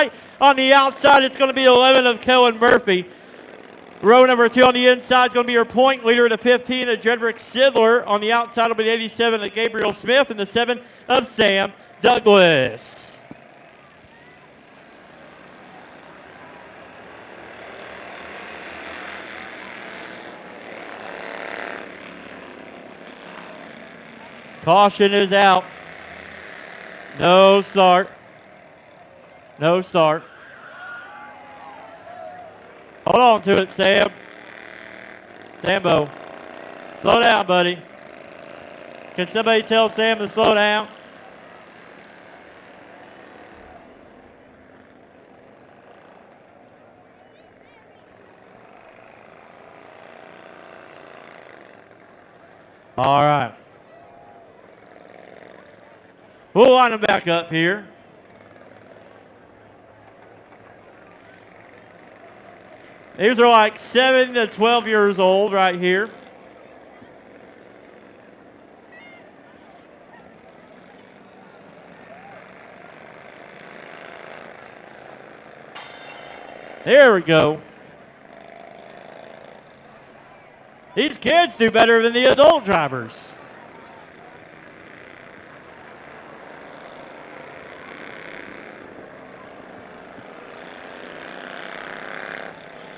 tight. On the outside, it's going to be 11 of Kellen Murphy. Row number 2 on the inside is going to be your point leader, the 15 of Jedrick Sidler. On the outside will be the 87 of Gabriel Smith and the 7 of Sam Douglas. Caution is out. No start. No start. Hold on to it, Sam. Sambo. Slow down, buddy. Can somebody tell Sam to slow down? All right. We'll line them back up here. These are like 7 to 12 years old right here. There we go. These kids do better than the adult drivers.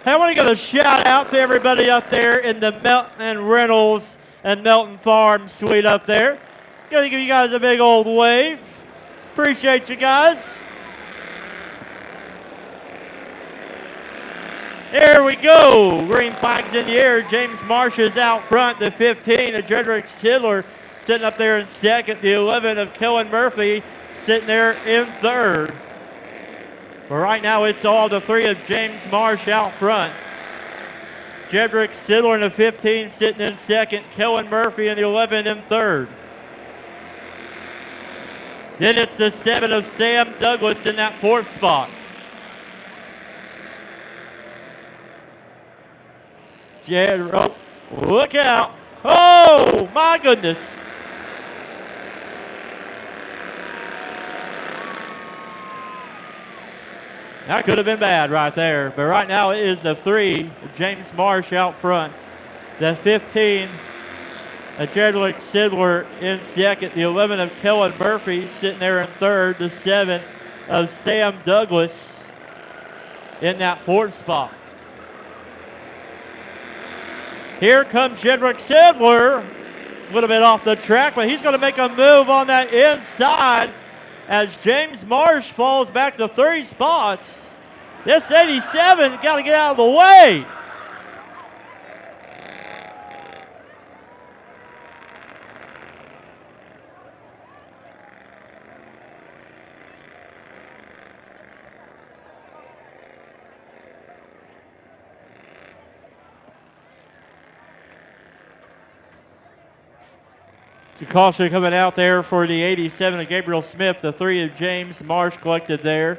Hey, I want to give a shout out to everybody up there in the Melton Reynolds and Melton Farm suite up there. Going to give you guys a big old wave. Appreciate you guys. There we go. Green flags in the air. James Marsh is out front. The 15 of Jedrick Sidler sitting up there in second. The 11 of Kellen Murphy sitting there in third. But right now, it's all the 3 of James Marsh out front. Jedrick Sidler in the 15 sitting in second. Kellen Murphy in the 11 in third. Then it's the 7 of Sam Douglas in that 4th spot. Oh, look out. Oh, my goodness. That could have been bad right there. But right now it is the 3, James Marsh out front. The 15, Jedrick Sidler in second. The 11 of Kellen Murphy sitting there in third. The 7 of Sam Douglas in that 4th spot. Here comes Jedrick Sidler. A little bit off the track, but he's going to make a move on that inside as James Marsh falls back to 3 spots. This 87 got to get out of the way. It's a caution coming out there for the 87 of Gabriel Smith, the 3 of James Marsh collected there.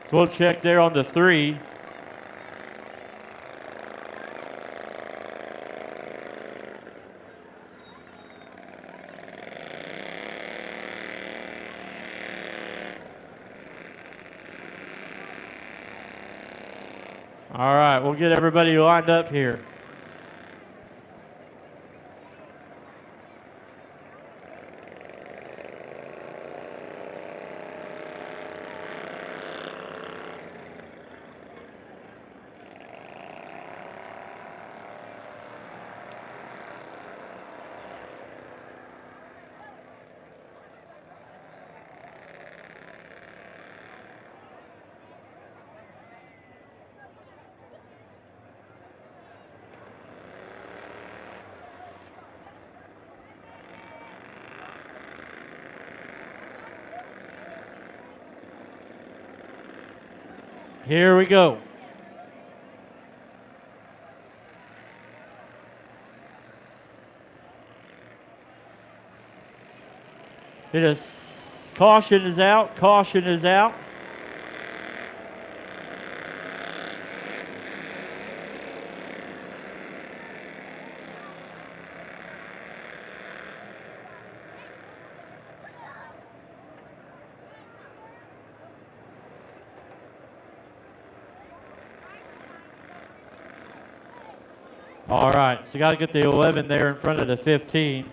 So we'll check there on the 3. All right, we'll get everybody lined up here. Here we go. It is, caution is out, caution is out. All right, so got to get the 11 there in front of the 15.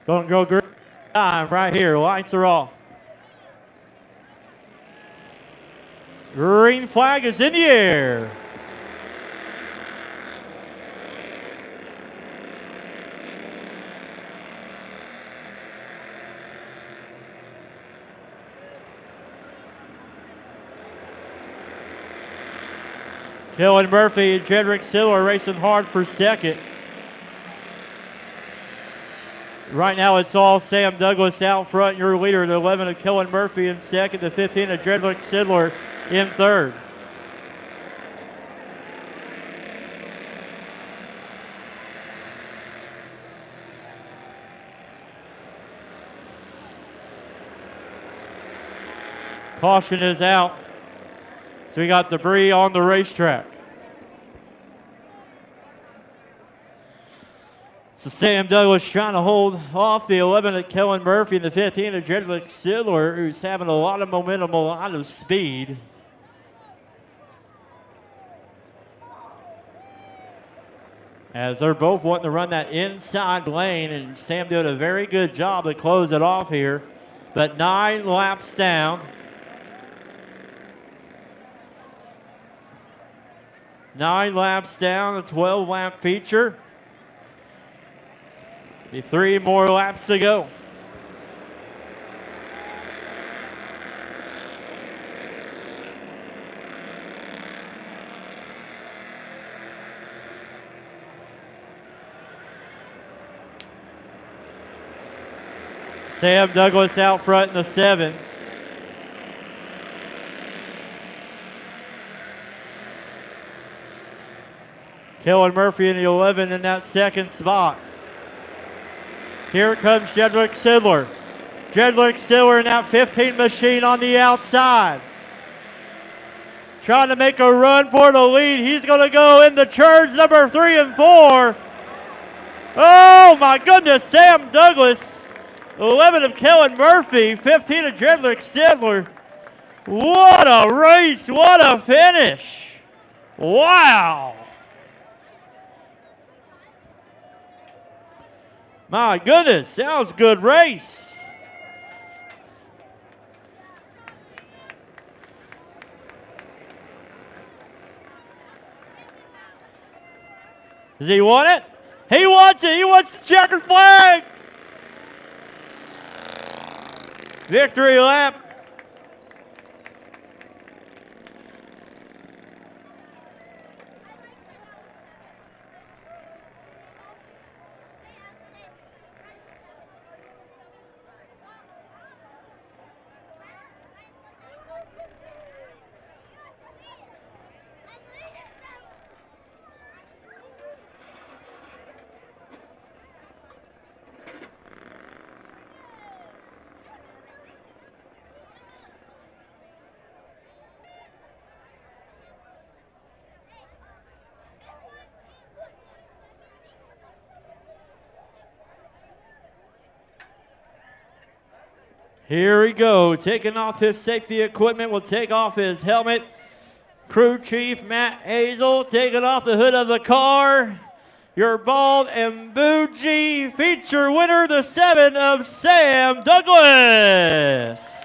Don't go green time right here. Lights are off. Green flag is in the air. Kellen Murphy and Jedrick Sill are racing hard for second. Right now it's all Sam Douglas out front, your leader, the 11 of Kellen Murphy in second, the 15 of Jedrick Sidler in third. Caution is out. So we got debris on the racetrack. So Sam Douglas trying to hold off the 11 of Kellen Murphy and the 15 of Jedrick Sidler, who's having a lot of momentum, a lot of speed. As they're both wanting to run that inside lane, and Sam doing a very good job to close it off here. But 9 laps down. 9 laps down, a 12-lap feature. 3 more laps to go. Sam Douglas out front in the 7. Kellen Murphy in the 11 in that second spot. Here comes Jedrick Sidler. Jedrick Sidler in that 15 machine on the outside. Trying to make a run for the lead. He's going to go in the turns number 3 and 4. Oh my goodness, Sam Douglas. 11 of Kellen Murphy, 15 of Jedrick Sidler. What a race, what a finish. Wow. My goodness, that was a good race. Does he want it? He wants it. He wants the checkered flag. Victory lap. Here we go, taking off his safety equipment, will take off his helmet. Crew Chief Matt Hazel taking off the hood of the car. Your bald and bougie feature winner, the 7 of Sam Douglas.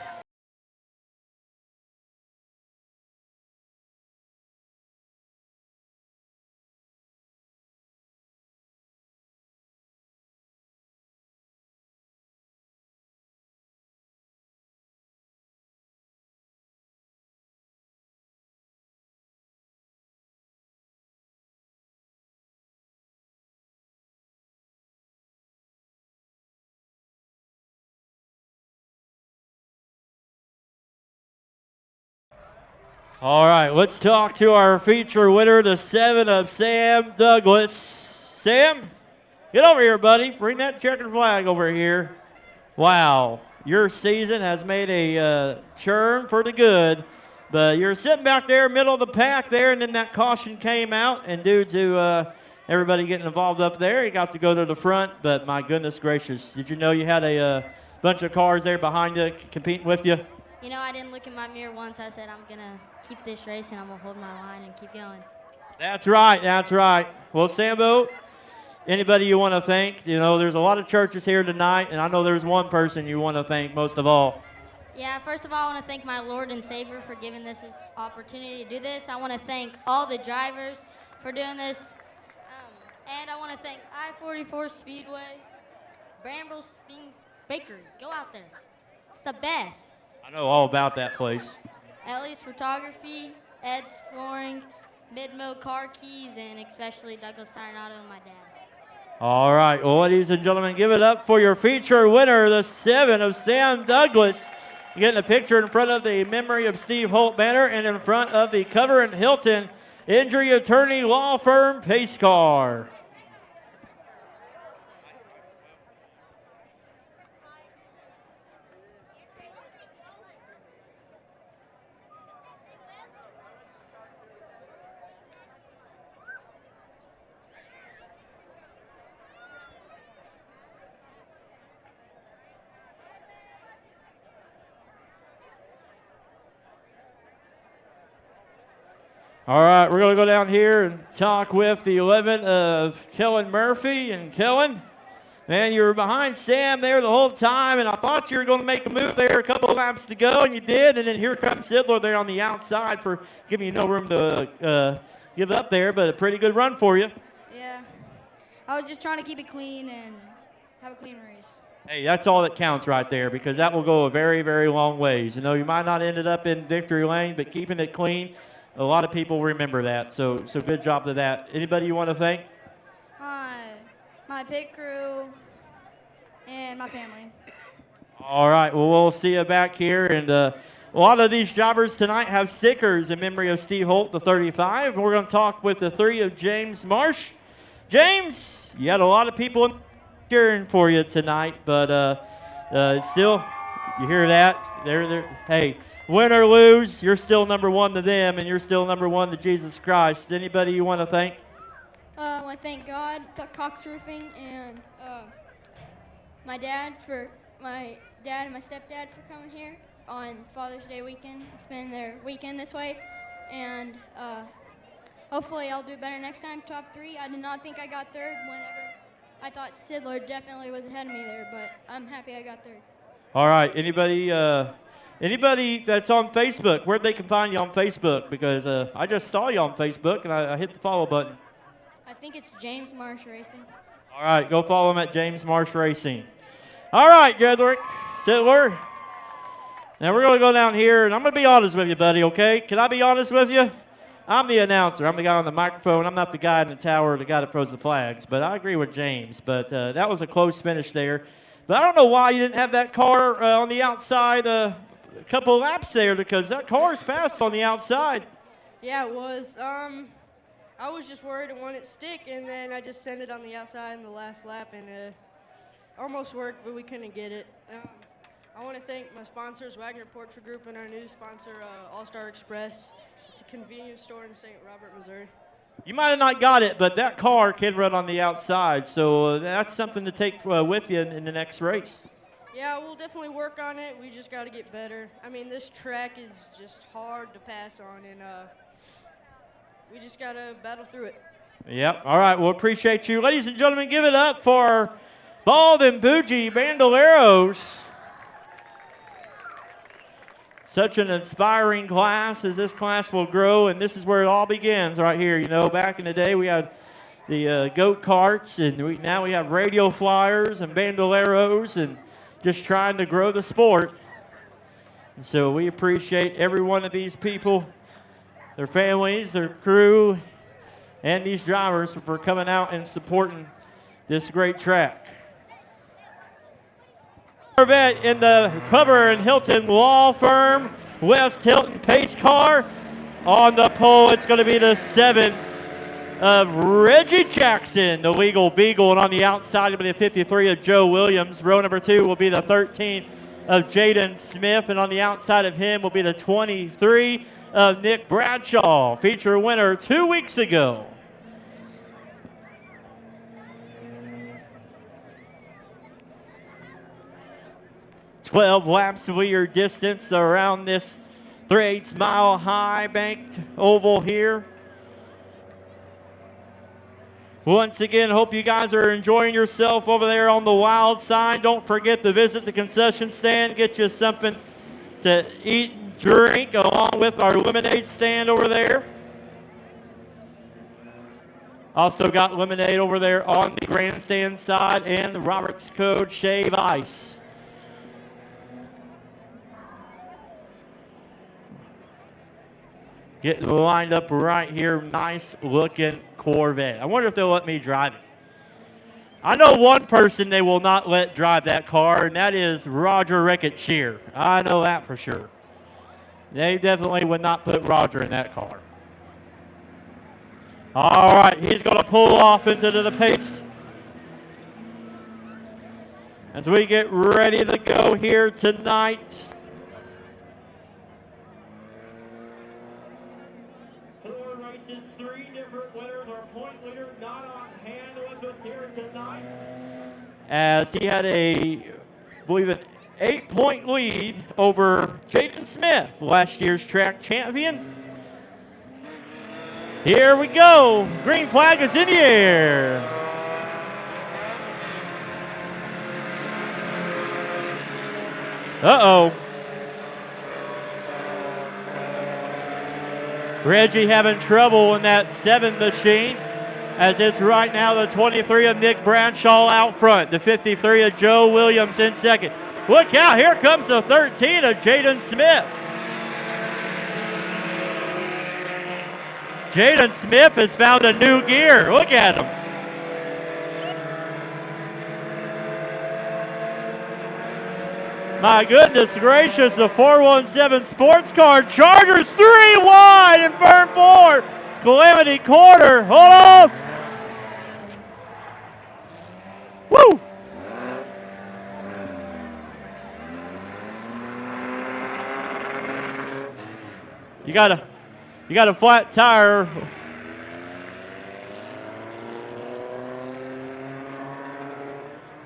All right, let's talk to our feature winner, the 7 of Sam Douglas. Sam, get over here, buddy. Bring that checkered flag over here. Wow, your season has made a churn for the good, but you're sitting back there, middle of the pack there, and then that caution came out, and due to everybody getting involved up there, you got to go to the front, but my goodness gracious, did you know you had a bunch of cars there behind you competing with you? You know, I didn't look in my mirror once. I said, I'm going to keep this race, and I'm going to hold my line and keep going. That's right. That's right. Well, Sambo, anybody you want to thank? You know, there's a lot of churches here tonight, and I know there's one person you want to thank most of all. Yeah, first of all, I want to thank my Lord and Savior for giving us this opportunity to do this. I want to thank all the drivers for doing this. And I want to thank I-44 Speedway, Bramble Springs Bakery. Go out there. It's the best. I know all about that place. Ellie's Photography, Ed's Flooring, Mid-Mo Car Keys, and especially Douglas Tire and Auto and my dad. All right, well, ladies and gentlemen, give it up for your feature winner, the 7 of Sam Douglas. You're getting a picture in front of the Memory of Steve Holt banner and in front of the Cover and Hilton Injury Attorney Law Firm Pace Car. All right, we're going to go down here and talk with the 11 of Kellen Murphy. And Kellen, man, you were behind Sam there the whole time, and I thought you were going to make a move there a couple of laps to go, and you did. And then here comes Sidler there on the outside for giving you no room to give up there, but a pretty good run for you. Yeah, I was just trying to keep it clean and have a clean race. Hey, that's all that counts right there, because that will go a very, very long ways. You know, you might not ended up in victory lane, but keeping it clean, a lot of people remember that, so good job to that. Anybody you want to thank? My pit crew and my family. All right, well, we'll see you back here. And a lot of these drivers tonight have stickers in memory of Steve Holt, the 35. We're going to talk with the 3 of James Marsh. James, you had a lot of people cheering for you tonight, but still, you hear that? Hey, win or lose, you're still number 1 to them, and you're still number 1 to Jesus Christ. Anybody you want to thank? I want to thank God, Cox Roofing, and my dad and my stepdad for coming here on Father's Day weekend, spending their weekend this way, and hopefully I'll do better next time. Top 3. I did not think I got 3rd. Whenever I thought Sidler definitely was ahead of me there, but I'm happy I got 3rd. All right, Anybody that's on Facebook, where they can find you on Facebook? Because I just saw you on Facebook, and I hit the follow button. I think it's James Marsh Racing. All right, go follow him at James Marsh Racing. All right, Jedrick Sidler. Now we're going to go down here, and I'm going to be honest with you, buddy, okay? Can I be honest with you? I'm the announcer. I'm the guy on the microphone. I'm not the guy in the tower, the guy that throws the flags. But I agree with James. But that was a close finish there. But I don't know why you didn't have that car on the outside a couple of laps there, because that car's fast on the outside. Yeah, it was. I was just worried it wouldn't stick, and then I just sent it on the outside in the last lap, and almost worked, but we couldn't get it. I want to thank my sponsors, Wagner Portrait Group, and our new sponsor, All-Star Express. It's a convenience store in St. Robert, Missouri. You might have not got it, but that car can run on the outside, so that's something to take with you in the next race. Yeah, we'll definitely work on it. We just got to get better. I mean, this track is just hard to pass on, and we just got to battle through it. Yep. All right. Well, appreciate you. Ladies and gentlemen, give it up for Bald and Bougie Bandoleros. Such an inspiring class as this class will grow, and this is where it all begins right here. You know, back in the day, we had the goat carts, and now we have radio flyers and bandoleros, and just trying to grow the sport. And so we appreciate every one of these people, their families, their crew, and these drivers for coming out and supporting this great track. In the Cover and Hilton Law Firm, West Hilton Pace Car. On the pole, it's going to be the 7 of Reggie Jackson, the Legal Beagle. And on the outside, it'll be the 53 of Joe Williams. Row number 2 will be the 13 of Jaden Smith. And on the outside of him will be the 23 of Nick Bradshaw, feature winner 2 weeks ago. "12 laps of your distance around this 3/8 mile high banked oval here. Once again, hope you guys are enjoying yourself over there on the wild side. Don't forget to visit the concession stand, get you something to eat and drink along with our lemonade stand over there. Also got lemonade over there on the grandstand side and the Roberts Code Shave Ice. Getting lined up right here, nice looking Corvette. I wonder if they'll let me drive it. I know one person they will not let drive that car, and that is Roger Rickett-Shear. I know that for sure. They definitely would not put Roger in that car. All right, he's going to pull off into the pace as we get ready to go here tonight. As he had I believe an 8-point lead over Jaden Smith, last year's track champion. Here we go. Green flag is in the air. Uh-oh. Reggie having trouble in that 7 machine, as it's right now the 23 of Nick Bradshaw out front, the 53 of Joe Williams in second. Look out, here comes the 13 of Jaden Smith. Jaden Smith has found a new gear. Look at him. My goodness gracious, the 417 sports car Chargers 3 wide in turn 4. Calamity Corner, hold on. Woo! You got a flat tire.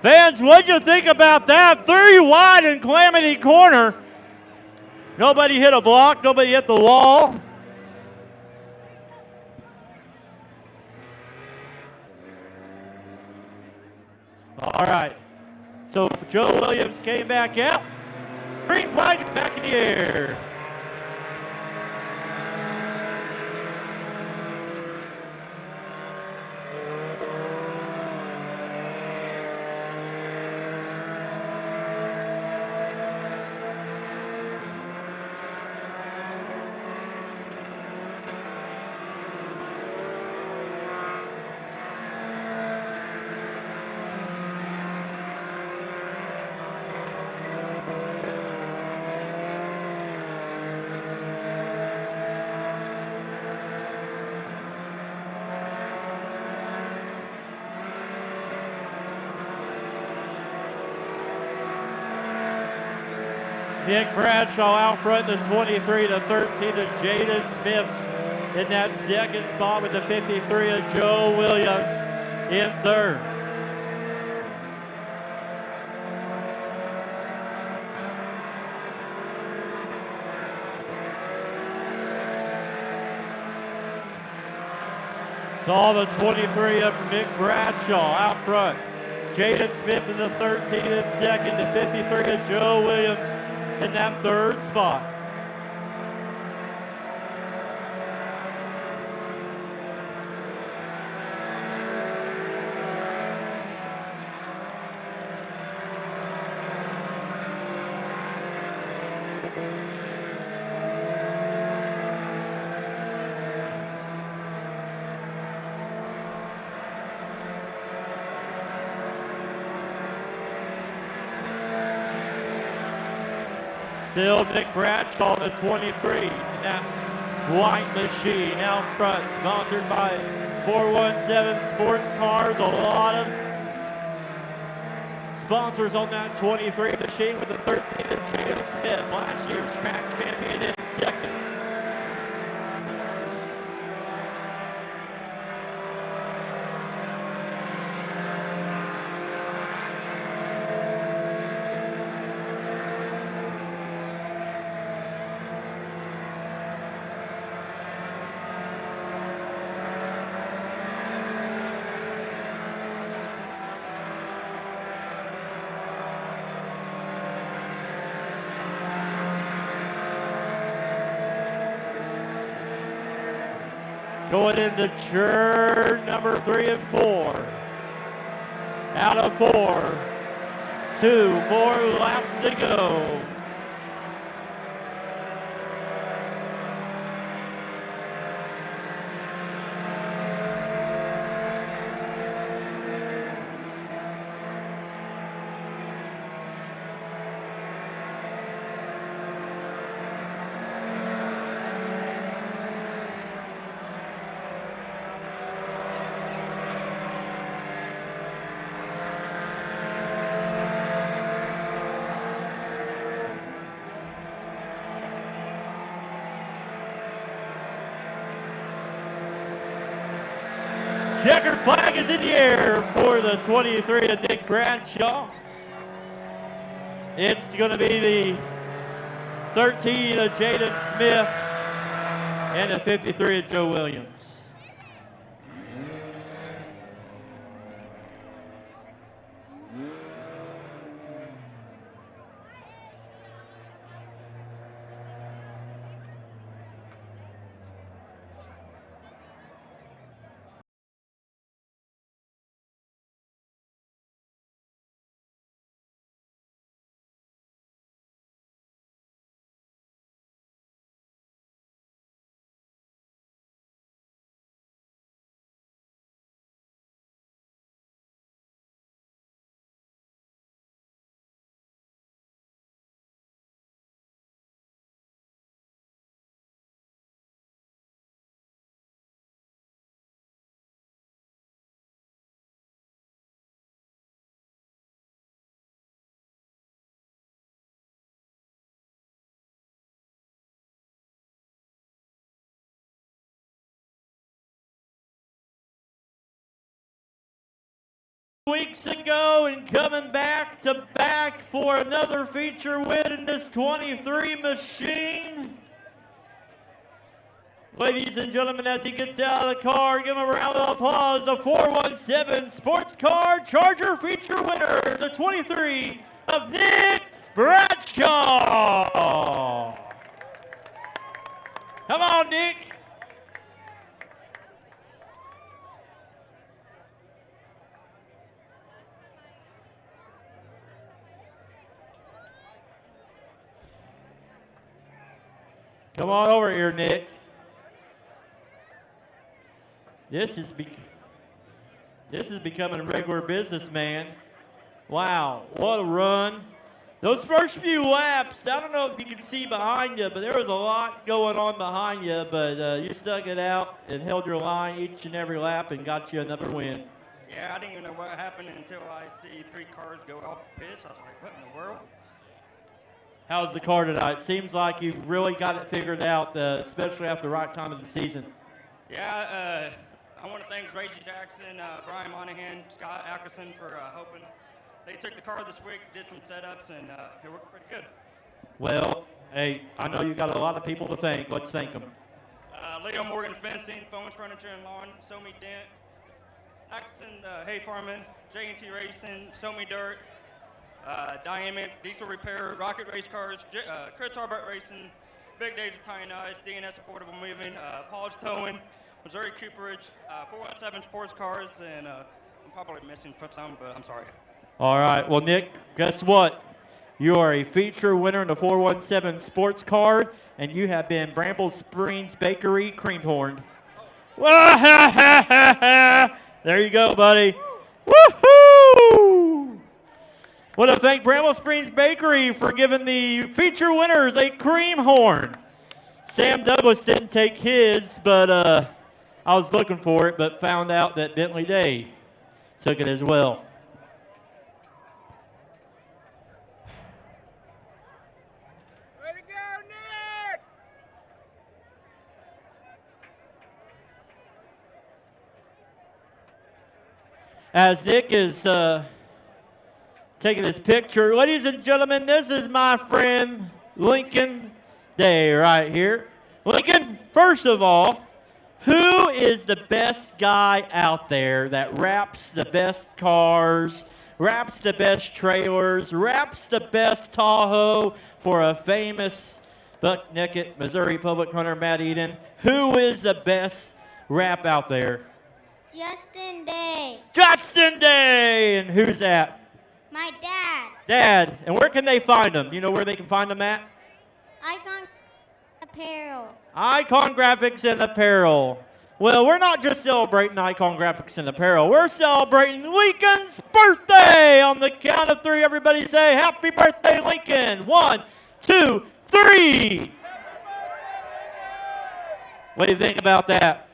Fans, what'd you think about that? 3 wide in Calamity Corner. Nobody hit a block, nobody hit the wall. All right, so Joe Williams came back out. Green flag is back in the air. Nick Bradshaw out front, the 23 to 13 of Jaden Smith in that second spot with the 53 of Joe Williams in third. Saw the 23 of Nick Bradshaw out front. Jaden Smith in the 13 in second, the 53 of Joe Williams in that third spot. Still Nick Bradshaw, the 23. Now, white machine out front, sponsored by 417 Sports Cars. A lot of sponsors on that 23 machine with the 13 Jaden Smith, last year's track champion in second. Going into turn number 3 and 4. Out of 4. 2 more laps to go. Checkered flag is in the air for the 23 of Nick Bradshaw. It's going to be the 13 of Jaden Smith and the 53 of Joe Williams. Weeks ago and coming back to back for another feature win in this 23 machine. Ladies and gentlemen, as he gets out of the car, give him a round of applause. The 417 Sports Car Charger feature winner, the 23 of Nick Bradshaw. Come on, Nick. Come on over here, Nick. This is becoming regular business, man. Wow, what a run. Those first few laps, I don't know if you can see behind you, but there was a lot going on behind you, but you stuck it out and held your line each and every lap and got you another win. Yeah, I didn't even know what happened until I see 3 cars go off the pits. I was like, what in the world? How's the car tonight? It seems like you've really got it figured out, especially after the right time of the season. Yeah, I want to thank Reggie Jackson, Brian Monahan, Scott Ackerson for helping. They took the car this week, did some setups, and it worked pretty good. Well, hey, I know you got a lot of people to thank. Let's thank them. Leo Morgan Fencing, Phones Furniture and Lawn, ShowMeDirt, Ackerson Hay Farming, J&T Racing, ShowMeDirt, Dynamic, Diesel Repair, Rocket Race Cars, Chris Harbert Racing, Big Days of Tiny Knives, DNS Affordable Moving, Paul's Towing, Missouri Cooperage, 417 Sports Cars, and I'm probably missing some, but I'm sorry. All right. Well, Nick, guess what? You are a feature winner in the 417 Sports Card, and you have been Bramble Springs Bakery cream-horned. There you go, buddy. Woohoo! Want to thank Bramble Springs Bakery for giving the feature winners a cream horn. Sam Douglas didn't take his, but I was looking for it, but found out that Bentley Day took it as well. Way to go, Nick! As Nick is taking his picture, ladies and gentlemen, this is my friend Lincoln Day right here. Lincoln, first of all, who is the best guy out there that wraps the best cars, wraps the best trailers, wraps the best Tahoe for a famous Buck Naked Missouri public hunter, Matt Eden? Who is the best wrap out there? Justin Day. Justin Day! And who's that? My dad. Dad. And where can they find them? Do you know where they can find them at? Icon Apparel. Icon Graphics and Apparel. Well, we're not just celebrating Icon Graphics and Apparel. We're celebrating Lincoln's birthday. On the count of 3, everybody say, happy birthday, Lincoln. 1, 2, 3. What do you think about that?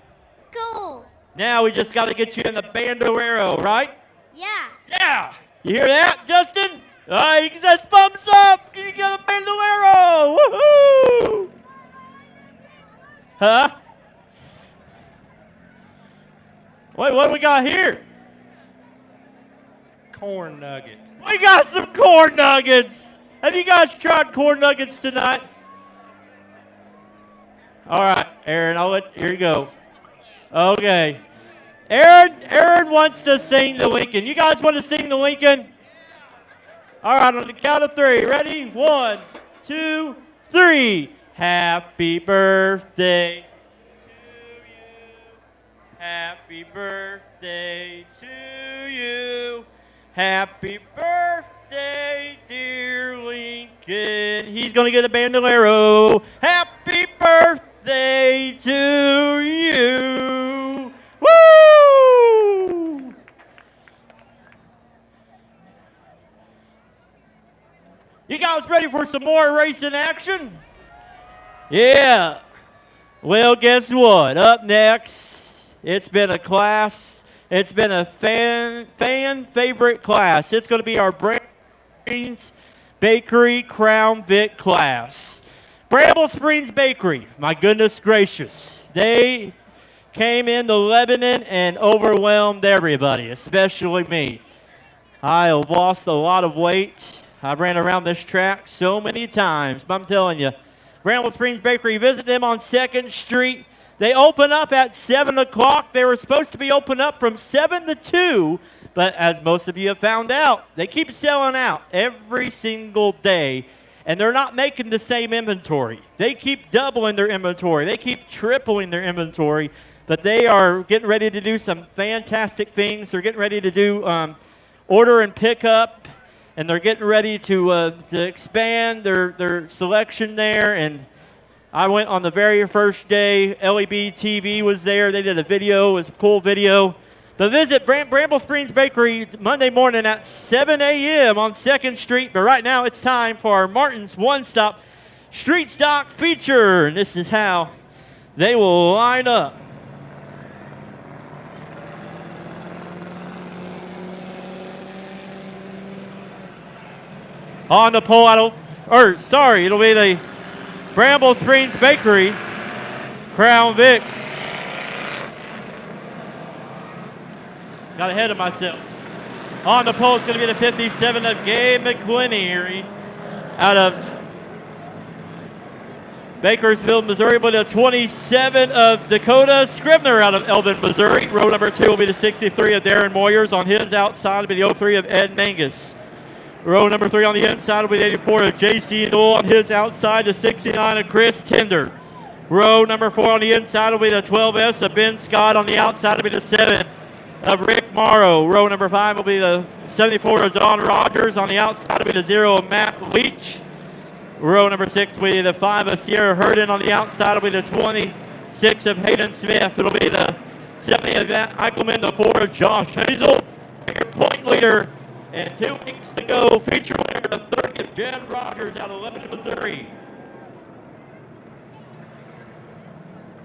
Cool. Now we just got to get you in the bandolero, right? Yeah. Yeah. You hear that, Justin? He says thumbs up. You got a bandolero. Woohoo! Huh? Wait, what do we got here? Corn nuggets. We got some corn nuggets. Have you guys tried corn nuggets tonight? All right, Aaron, here you go. Okay. Aaron wants to sing the Lincoln. You guys want to sing the Lincoln? All right, on the count of 3. Ready? 1, 2, 3. Happy birthday to you. Happy birthday to you. Happy birthday, dear Lincoln. He's going to get a bandolero. Happy birthday to you. Woo! You guys ready for some more racing action? Yeah. Well, guess what? Up next, it's been a class. It's been a fan favorite class. It's going to be our Brains Bakery Crown Vic class. Bramble Springs Bakery, my goodness gracious. They came into Lebanon and overwhelmed everybody, especially me. I have lost a lot of weight. I ran around this track so many times, but I'm telling you, Bramble Springs Bakery, visit them on 2nd Street. They open up at 7 o'clock. They were supposed to be open up from 7 to 2, but as most of you have found out, they keep selling out every single day, and they're not making the same inventory. They keep doubling their inventory. They keep tripling their inventory, but they are getting ready to do some fantastic things. They're getting ready to do order and pickup, and they're getting ready to expand their selection there. And I went on the very first day. LEB TV was there. They did a video. It was a cool video. But visit Bramble Springs Bakery Monday morning at 7 a.m. on 2nd Street. But right now it's time for our Martin's One Stop Street Stock feature. And this is how they will line up. On the pole, it'll be the Bramble Springs Bakery Crown Vics. Got ahead of myself. On the pole, it's going to be the 57 of Gabe McQuinney out of Bakersfield, Missouri, with the 27 of Dakota Scribner out of Elvin, Missouri. Row number 2 will be the 63 of Darren Moyers. On his outside will be the 03 of Ed Mangus. Row number 3 on the inside will be the 84 of J.C. Newell. On his outside, the 69 of Chris Tender. Row number 4 on the inside will be the 12S of Ben Scott. On the outside will be the 7 of Rick Morrow. Row number 5 will be the 74 of Don Rogers. On the outside will be the 0 of Matt Leach. Row number 6 will be the 5 of Sierra Herndon. On the outside will be the 26 of Hayden Smith. It'll be the 70 of Matt Eichelman, the 4 of Josh Hazel. Your point leader. And 2 weeks to go, feature winner, the 30th, Jen Rogers out of Lebanon, Missouri.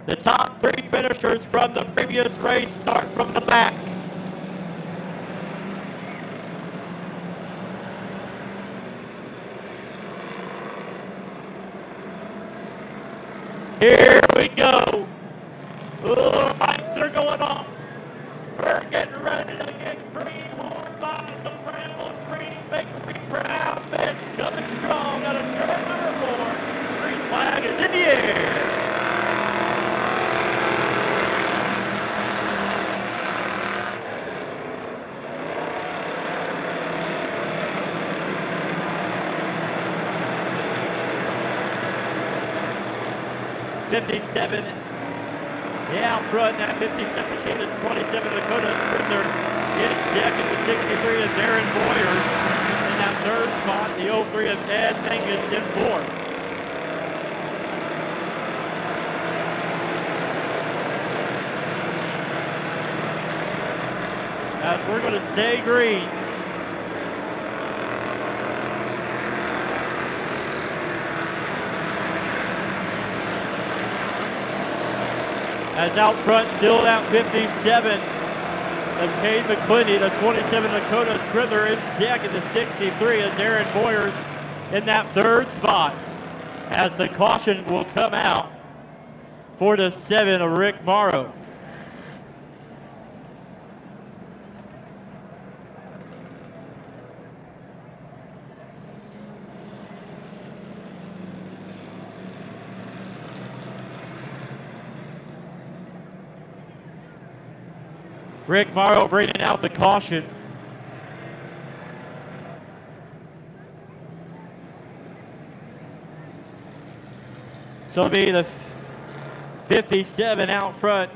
The top 3 finishers from the previous race start from the back. Here we go. Lights are going off. We're getting ready to get green horn by some Brambles Green Bakery Proud Mix coming strong out of turn number 4. Green flag is in the air. '57, out front, that 57 machine, the 27 Dakota Sprinter in second, the 63 of Darren Boyers in that third spot, the 03 of Ed Mangus in fourth. As we're going to stay green. As out front, still that 57 of Cade McClinney, the 27 Dakota Scribbler in second, the 63 of Darren Boyers in that third spot. As the caution will come out for the 7 of Rick Morrow. Rick Morrow bringing out the caution. So it'll be the 57 out front.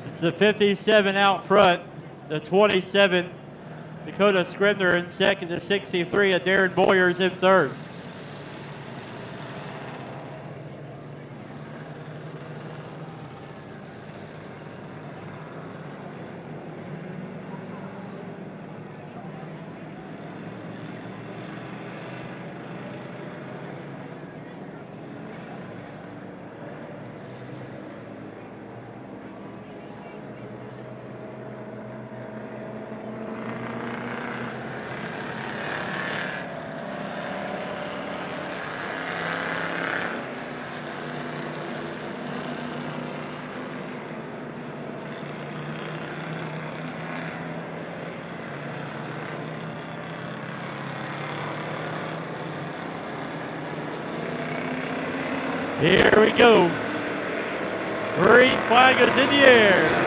It's the 57 out front, the 27 Dakota Scribner in second, the 63 of Darren Boyers in third. Here we go. Green flag is in the air.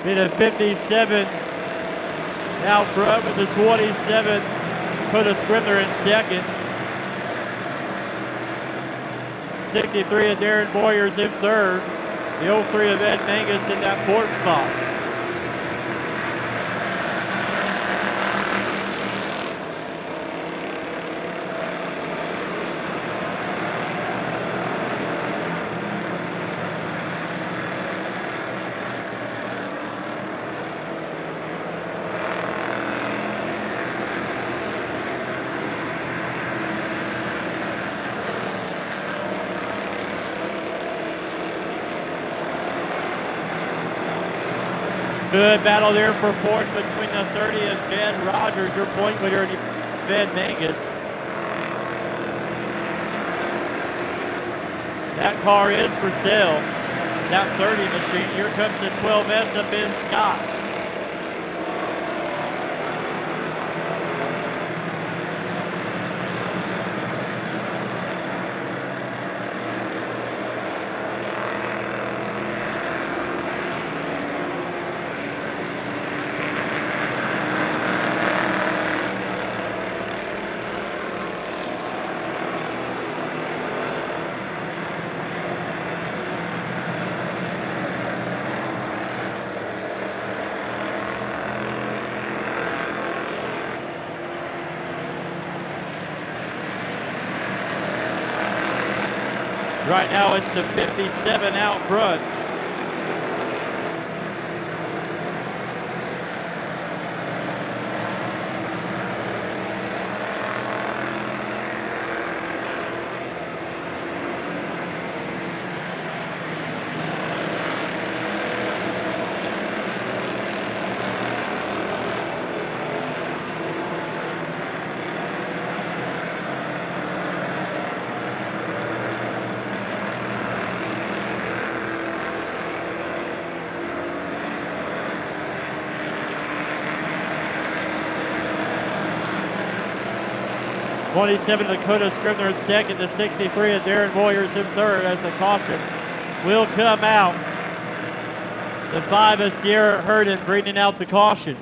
Be the 57 out front with the 27, Dakota Scribner in second. 63 of Darren Boyers in third. The 03 of Ed Mangus in that fourth spot. Good battle there for fourth between the 30 of Jed Rogers, your point leader, and Ed Mangus. That car is for sale. That 30 machine. Here comes the 12S of Ben Scott. Right now it's the 57 out front. '27 Dakota Scribner in second, the 63 of Darren Boyers in third as the caution will come out. The 5 of Sierra Herden bringing out the caution.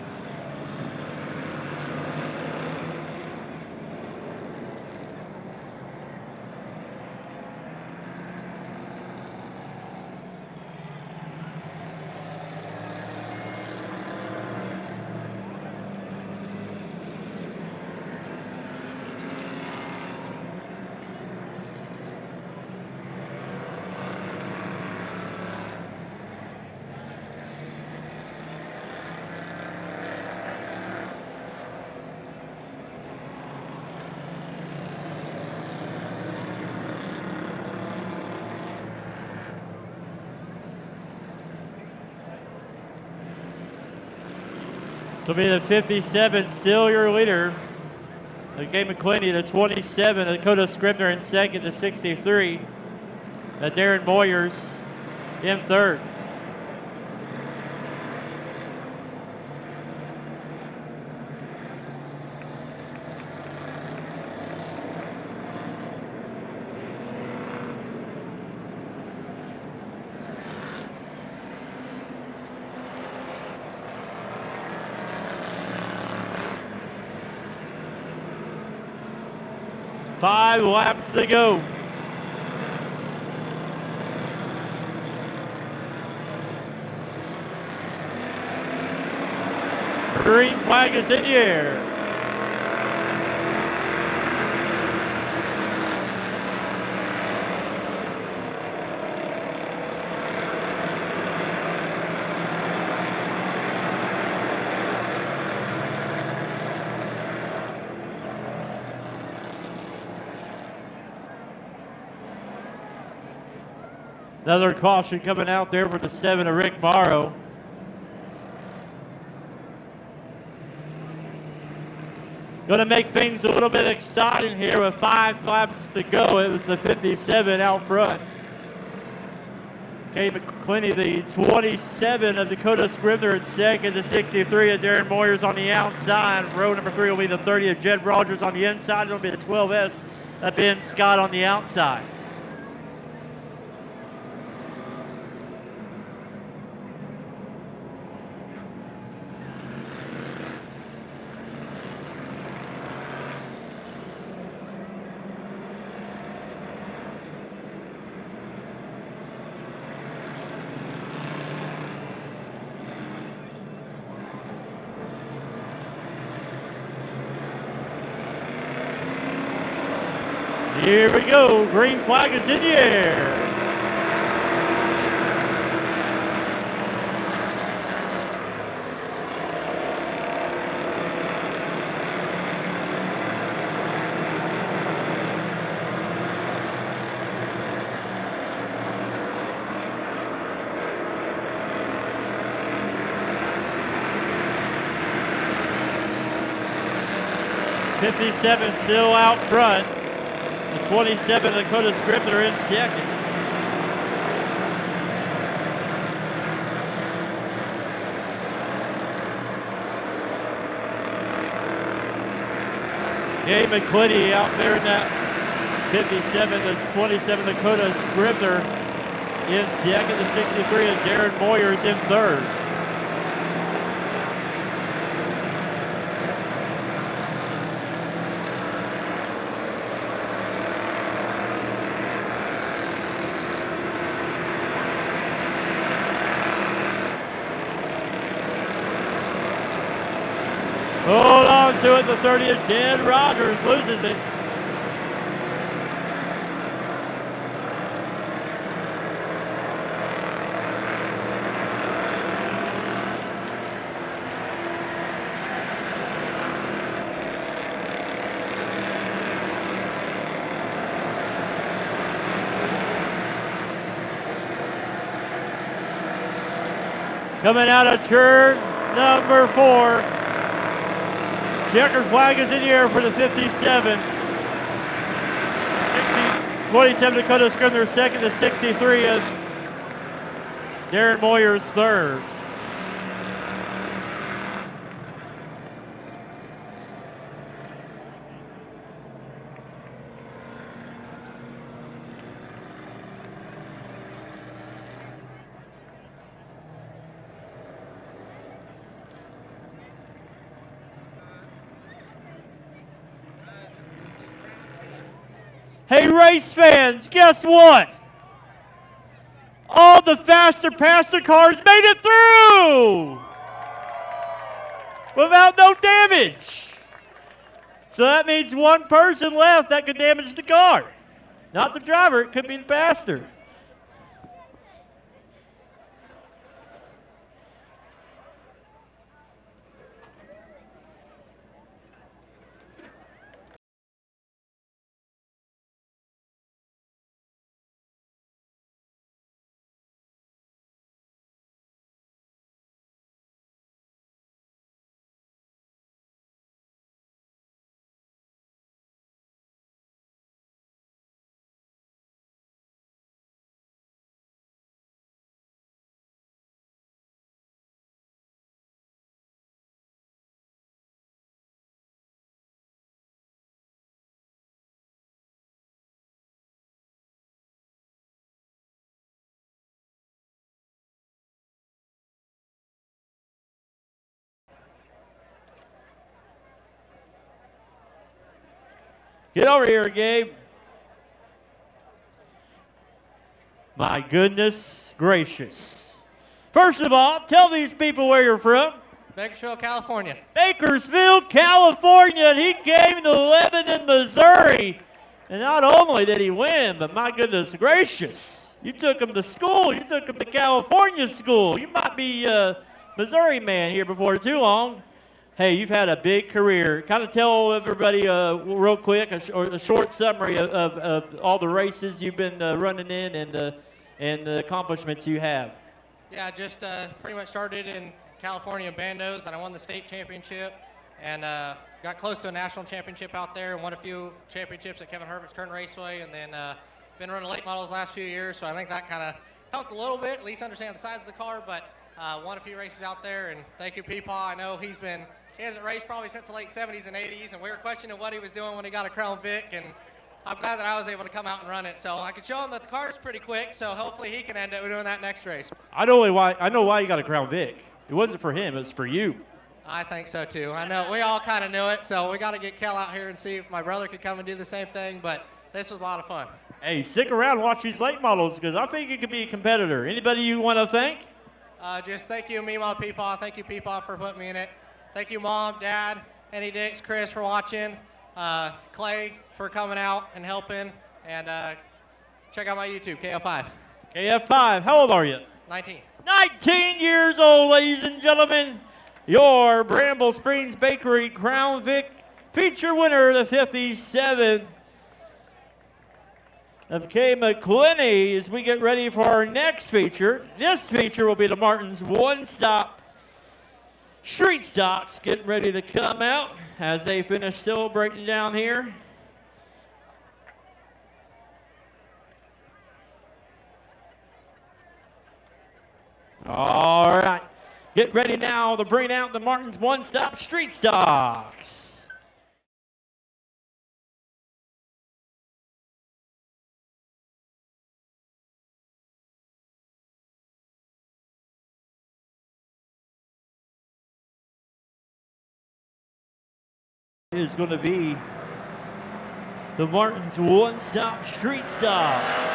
So be the 57, still your leader. Gabe McClinney, the 27, Dakota Scribner in second, the 63. Darren Boyers in third. Five laps to go. Green flag is in the air. Another caution coming out there for the 7 of Rick Morrow. Going to make things a little bit exciting here with 5 laps to go. It was the 57 out front. Kate McClinney, the 27 of Dakota Scribner in second, the 63 of Darren Boyers on the outside. Row number 3 will be the 30 of Jed Rogers on the inside. It'll be the 12S of Ben Scott on the outside. Here we go. Green flag is in the air. '57 still out front. The 27 Dakota Scribbler in second. Gabe McQuitty out there in that 57 to 27 Dakota Scribbler in second. The 63 and Darren Moyers in third. Hold on to it, the 30 of Jed Rogers loses it. Coming out of turn number 4. Checkered flag is in the air for the 57. 27 Dakota Scribner second, the 63 is Darren Moyers third. Hey, race fans, guess what? All the faster passenger cars made it through without no damage. So that means one person left that could damage the car. Not the driver, it could be the passenger. Get over here, Gabe. My goodness gracious. First of all, tell these people where you're from. Bakersfield, California. Bakersfield, California, and he came to Lebanon, Missouri. And not only did he win, but my goodness gracious, you took him to school. You took him to California school. You might be a Missouri man here before too long. Hey, you've had a big career. Kind of tell everybody real quick a short summary of all the races you've been running in and the accomplishments you have. Yeah, just pretty much started in California bandos, and I won the state championship and got close to a national championship out there and won a few championships at Kevin Herbert's current raceway, and then been running late models the last few years, so I think that kind of helped a little bit, at least understand the size of the car, but won a few races out there, and thank you, Peepaw. I know he hasn't raced probably since the late 70s and 80s, and we were questioning what he was doing when he got a Crown Vic, and I'm glad that I was able to come out and run it. So I could show him that the car's pretty quick, so hopefully he can end up doing that next race. I know why you got a Crown Vic. It wasn't for him, it was for you. I think so too. I know we all kind of knew it, so we got to get Kel out here and see if my brother could come and do the same thing, but this was a lot of fun. Hey, stick around and watch these late models, because I think you could be a competitor. Anybody you want to thank? Just thank you, Meemaw, Peepaw. Thank you, Peepaw, for putting me in it. Thank you, Mom, Dad, Annie Dix, Chris for watching. Clay for coming out and helping. And check out my YouTube, KF5. KF5, how old are you? 19. 19 years old, ladies and gentlemen. Your Bramble Springs Bakery Crown Vic feature winner, the 57 of Kay McClinney, as we get ready for our next feature. This feature will be the Martin's one-stop street stocks getting ready to come out as they finish celebrating down here. All right, get ready now to bring out the Martin's one-stop street stocks. Is going to be the Martin's one-stop street stocks.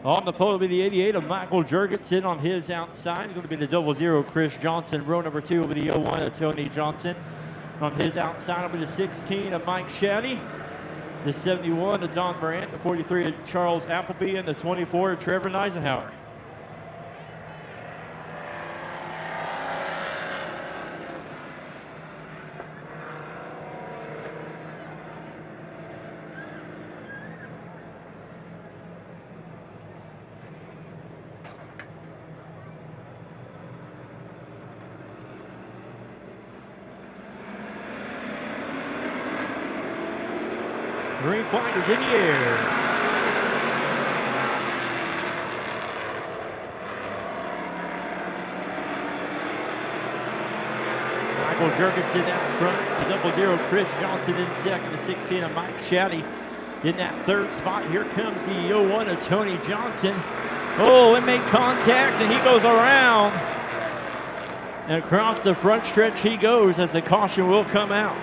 On the pole will be the 88 of Michael Jurgensen on his outside. It's going to be the 00 Chris Johnson. Row number 2 will be the 01 of Tony Johnson. On his outside will be the 16 of Mike Shaddy. The 71 of Don Brandt. The 43 of Charles Appleby. And the 24 of Trevor Eisenhower. Green flag is in the air. Michael Jurgensen out front. The 00 Chris Johnson in second. The 16 of Mike Shaddy in that third spot. Here comes the 01 of Tony Johnson. Oh, it made contact and he goes around. And across the front stretch he goes as the caution will come out.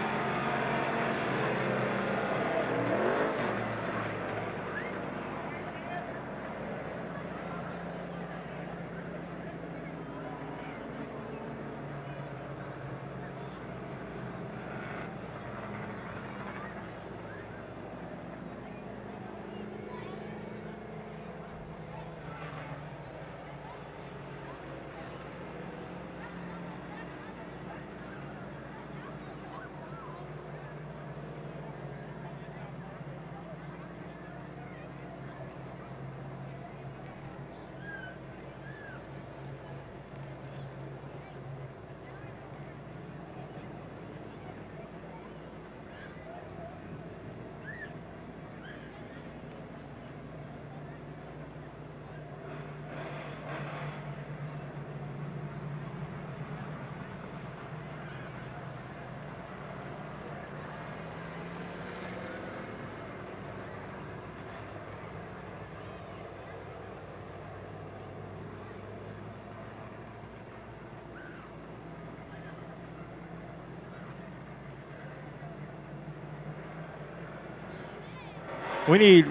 We need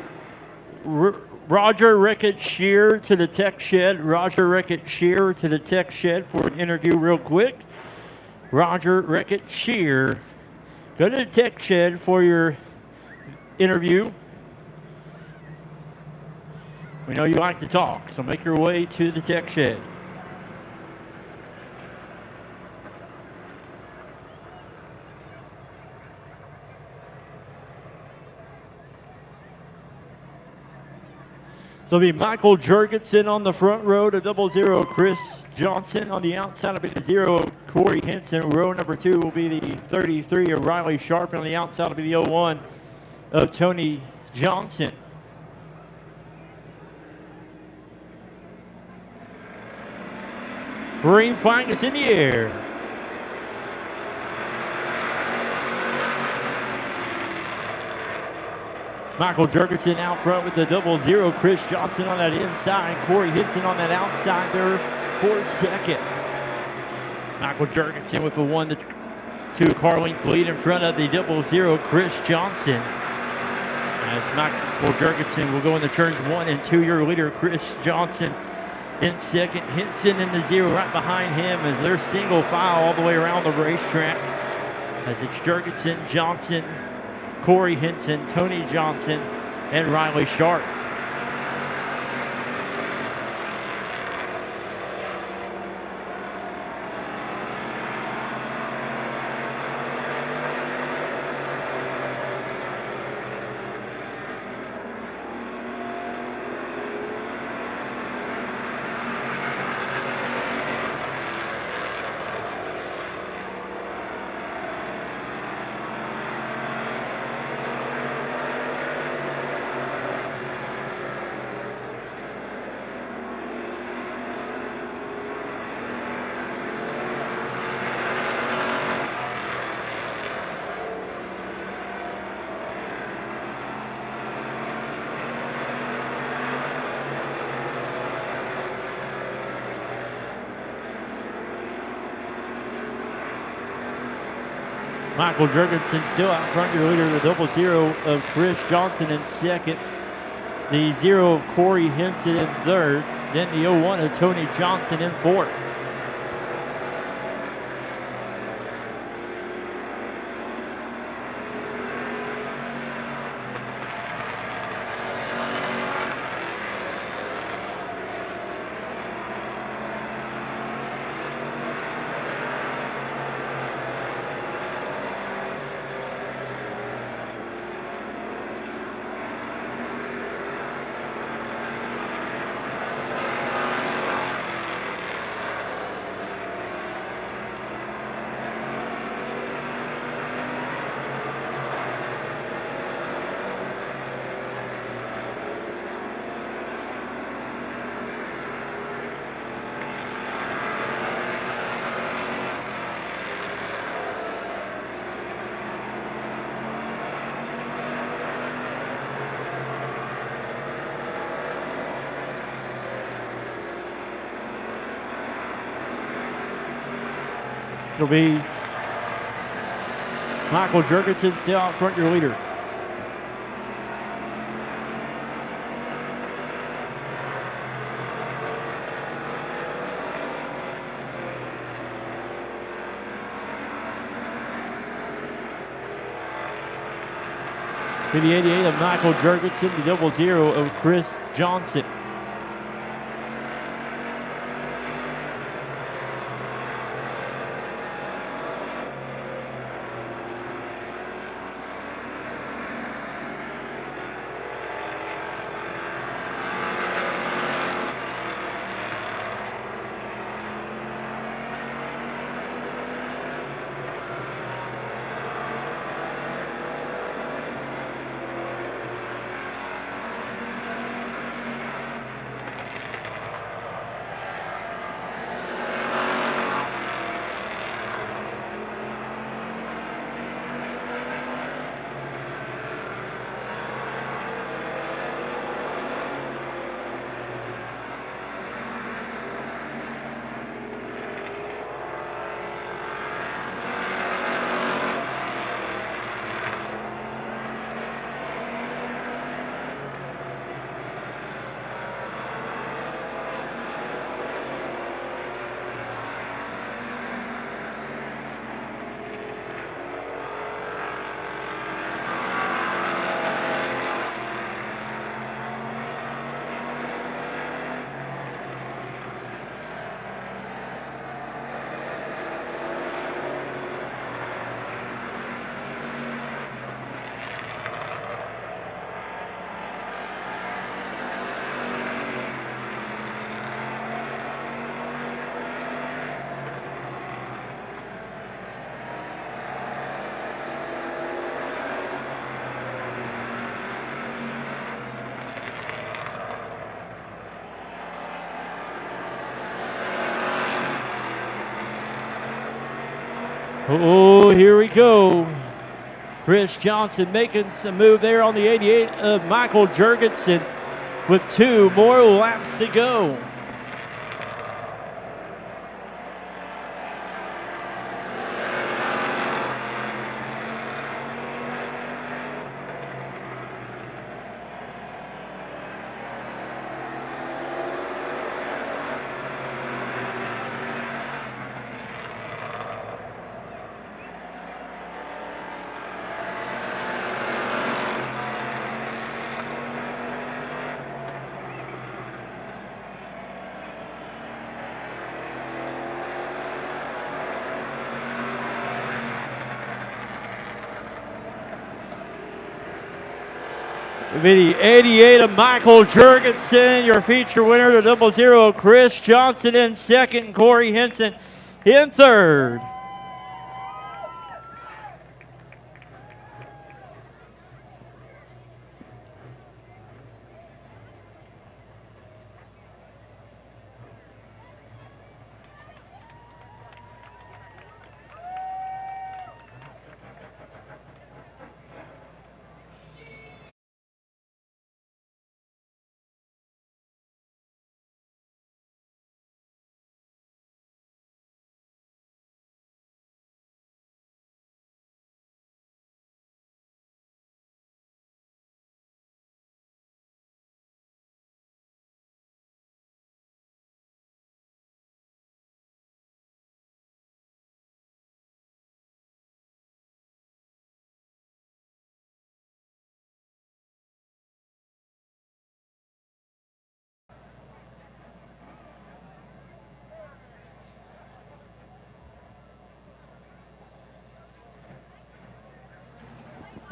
Roger Rickett Shear to the tech shed. Roger Rickett Shear to the tech shed for an interview real quick. Roger Rickett Shear, go to the tech shed for your interview. We know you like to talk, so make your way to the tech shed. So it'll be Michael Jurgensen on the front row to 00, Chris Johnson. On the outside will be the 0, Corey Henson. Row number 2 will be the 33 of Riley Sharp. And on the outside will be the 01 of Tony Johnson. Green flag is in the air. Michael Jurgensen out front with the 00. Chris Johnson on that inside. Corey Hinton on that outside there for second. Michael Jurgensen with a 1-2 car length lead in front of the 00. Chris Johnson. As Michael Jurgensen will go in the turns 1 and 2. Your leader, Chris Johnson, in second. Hinton in the 0 right behind him as they're single file all the way around the racetrack. As it's Jurgensen, Johnson, Corey Hinton, Tony Johnson, and Riley Sharp. Michael Jurgensen still out front, your leader, the 00 of Chris Johnson in second. The 0 of Corey Henson in third. Then the 01 of Tony Johnson in fourth. It'll be Michael Jurgensen still out front, your leader. The 88 of Michael Jurgensen, the 00 of Chris Johnson. Oh, here we go. Chris Johnson making some move there on the 88 of Michael Jurgensen with 2 more laps to go. The 88 of Michael Jurgensen, your feature winner. The 00 Chris Johnson in second. Corey Henson in third.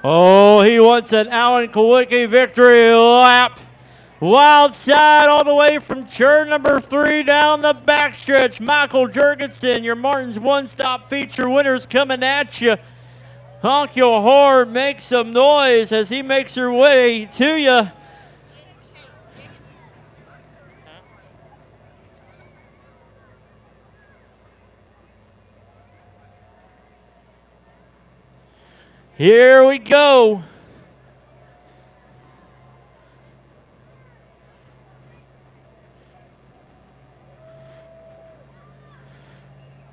Oh, he wants an Alan Kowicki victory lap. Wild side all the way from turn number 3 down the backstretch. Michael Jurgensen, your Martin's one-stop feature winners coming at you. Honk your horn, make some noise as he makes her way to you. Here we go.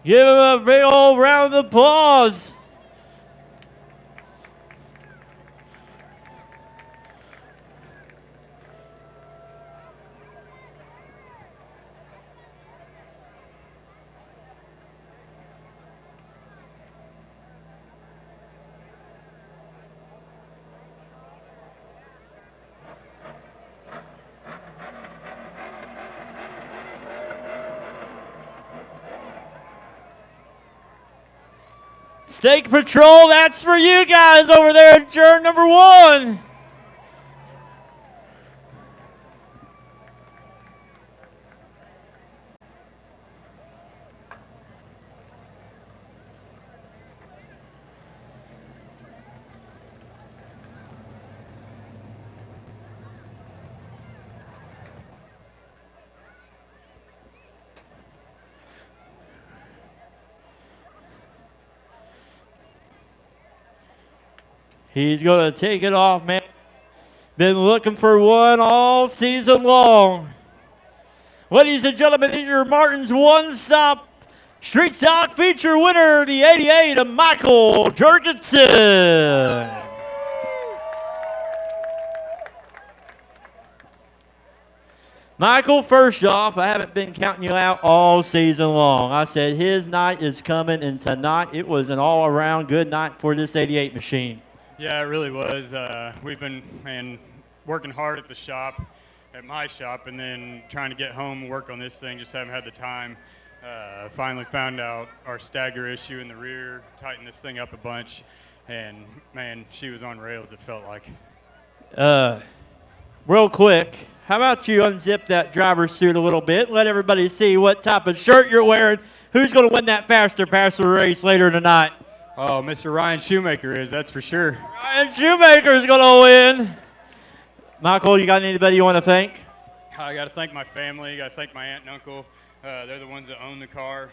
Give him a big old round of applause. Stake Patrol, that's for you guys over there at turn number 1. He's going to take it off, man. Been looking for one all season long. Ladies and gentlemen, your Martin's one-stop street stock feature winner, the 88 of Michael Jurgensen. Michael, first off, I haven't been counting you out all season long. I said his night is coming, and tonight it was an all-around good night for this 88 machine. Yeah, it really was. We've been working hard at the shop, at my shop, and then trying to get home and work on this thing. Just haven't had the time. Finally found out our stagger issue in the rear, tightened this thing up a bunch, and man, she was on rails, it felt like. Real quick, how about you unzip that driver's suit a little bit, let everybody see what type of shirt you're wearing, who's going to win that faster passer race later tonight. Oh, Mr. Ryan Shoemaker is, that's for sure. Ryan Shoemaker is going to win. Michael, you got anybody you want to thank? I got to thank my family. I got to thank my aunt and uncle. They're the ones that own the car.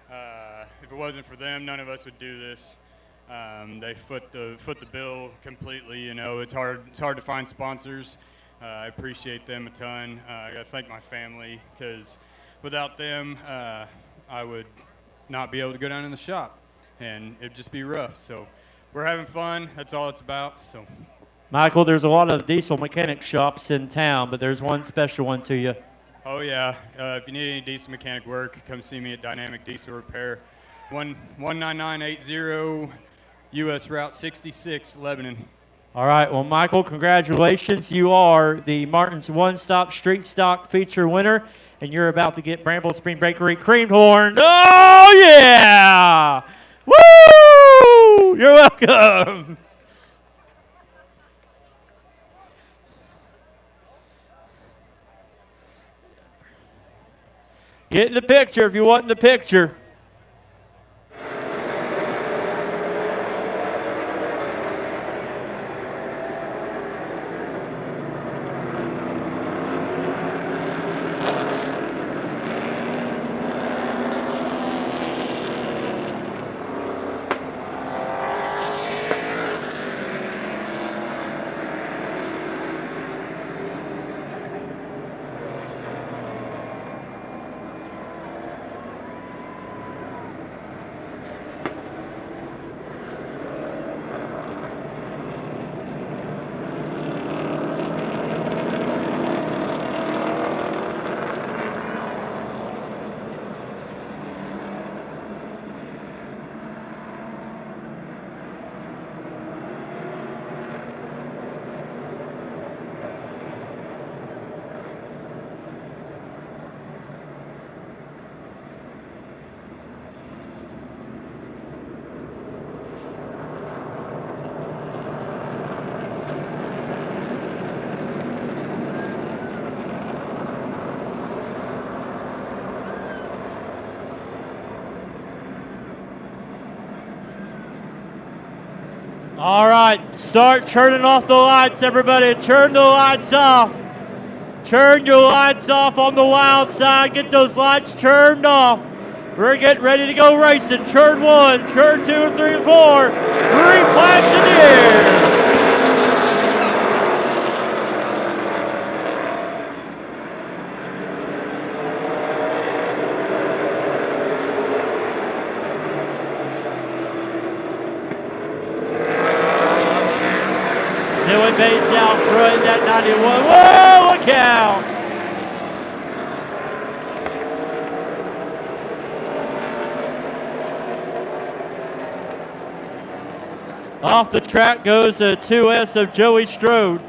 If it wasn't for them, none of us would do this. They foot the bill completely. You know, it's hard to find sponsors. I appreciate them a ton. I got to thank my family, because without them, I would not be able to go down in the shop, and it'd just be rough. So we're having fun. That's all it's about. So, Michael, there's a lot of diesel mechanic shops in town, but there's one special one to you. oh yeah, if you need any diesel mechanic work, come see me at Dynamic Diesel Repair, 19980 U.S. Route 66, Lebanon. All right, well, Michael, congratulations. You are the Martin's One-Stop Street Stock Feature winner, and you're about to get Bramble Spring Bakery cream horn. Oh, yeah! Woo! You're welcome. Get in the picture if you want in the picture. All right, start turning off the lights, everybody. Turn the lights off. Turn your lights off on the wild side. Get those lights turned off. We're getting ready to go racing. Turn 1, turn 2, 3, 4. Green flags in the air. Bates out front, that 91. Whoa, look out! Off the track goes the 2S of Joey Strode.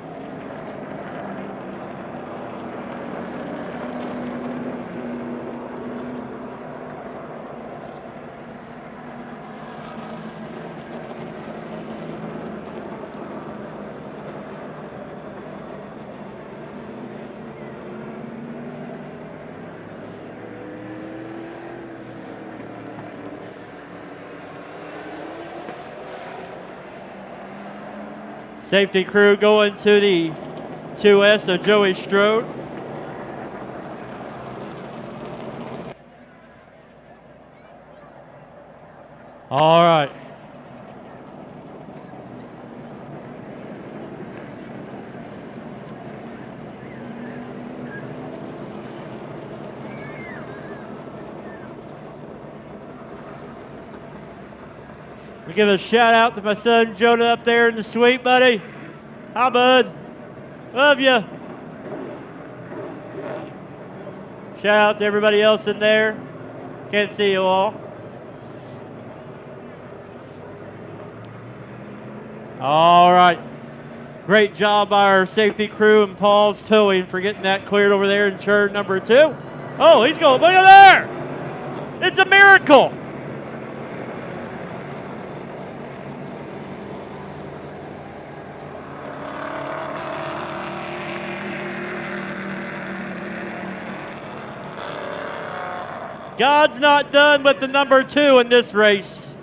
Safety crew going to the 2S of Joey Strode. All right. We give a shout out to my son Jonah up there in the suite, buddy. Hi, bud. Love you. Shout out to everybody else in there. Can't see you all. All right. Great job by our safety crew and Paul's Towing for getting that cleared over there in turn number 2. Oh, he's going. Look at there. It's a miracle. God's not done with the number 2 in this race.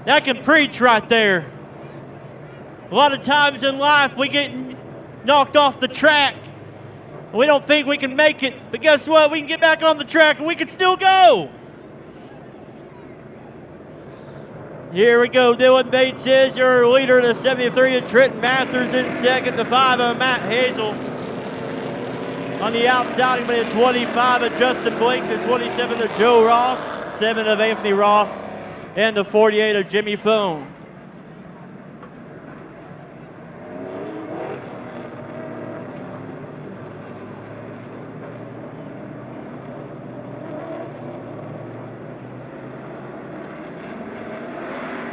That can preach right there. A lot of times in life we get knocked off the track We don't think we can make it, but guess what? We can get back on the track and we can still go. Here we go. Dylan Bates is your leader, the 73 of Trenton Masters in second, the 5 of Matt Hazel. On the outside, the 25 of Justin Blake, the 27 of Joe Ross, 7 of Anthony Ross, and the 48 of Jimmy Phone.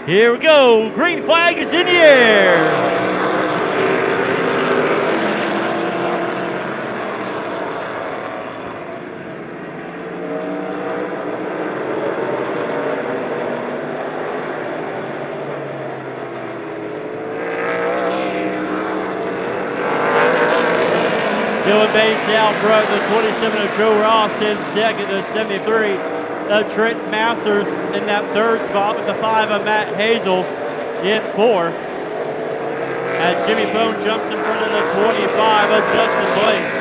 Here we go. Green flag is in the air. Dylan Bates out front, the 27 of Joe Ross in second, the 73 of Trenton Masters in that third spot with the 5 of Matt Hazel in fourth. As Jimmy Phone jumps in front of the 25 of Justin Blake.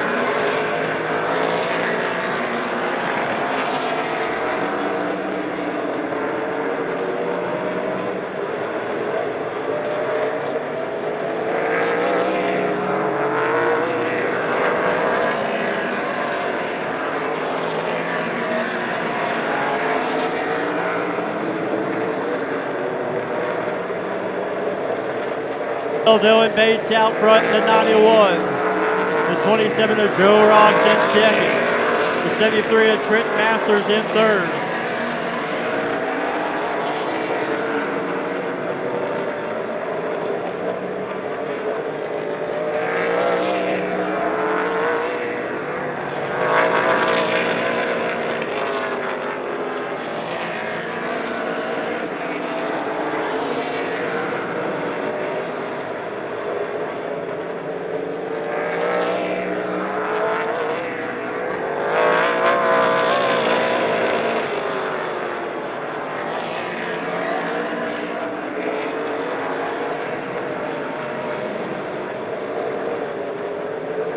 Dylan Bates out front in the 91. The 27 of Joe Ross in second. The 73 of Trent Masters in third.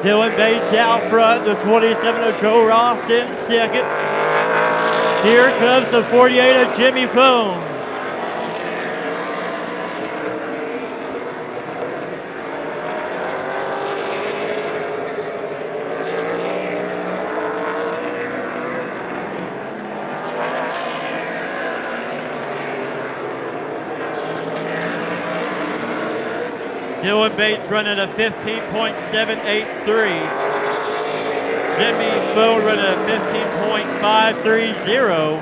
Dylan Bates out front, the 27 of Joe Ross in second. Here comes the 48 of Jimmy Phone. Dylan Bates running a 15.783. Jimmy Phone running a 15.530.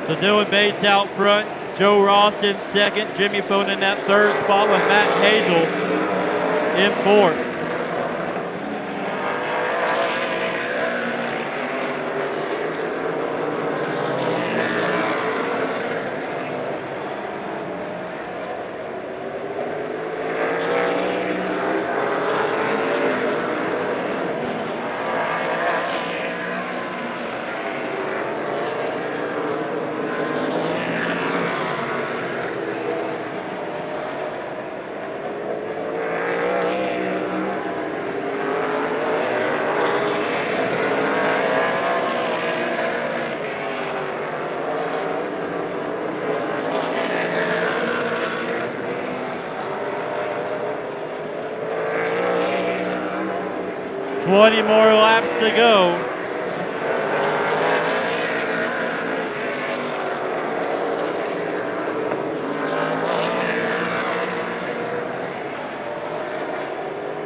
So Dylan Bates out front, Joe Ross in second, Jimmy Phone in that third spot with Matt Hazel in fourth. Twenty more laps to go.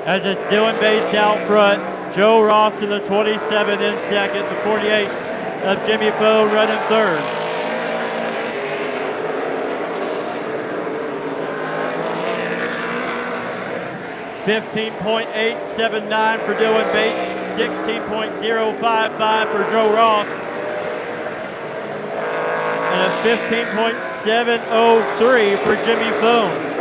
As it's Dylan Bates out front, Joe Ross in the 27 in second, the 48 of Jimmy Phone running third. $15.879 for Dylan Bates, $16.055 for Joe Ross, and a $15.703 for Jimmy Phone.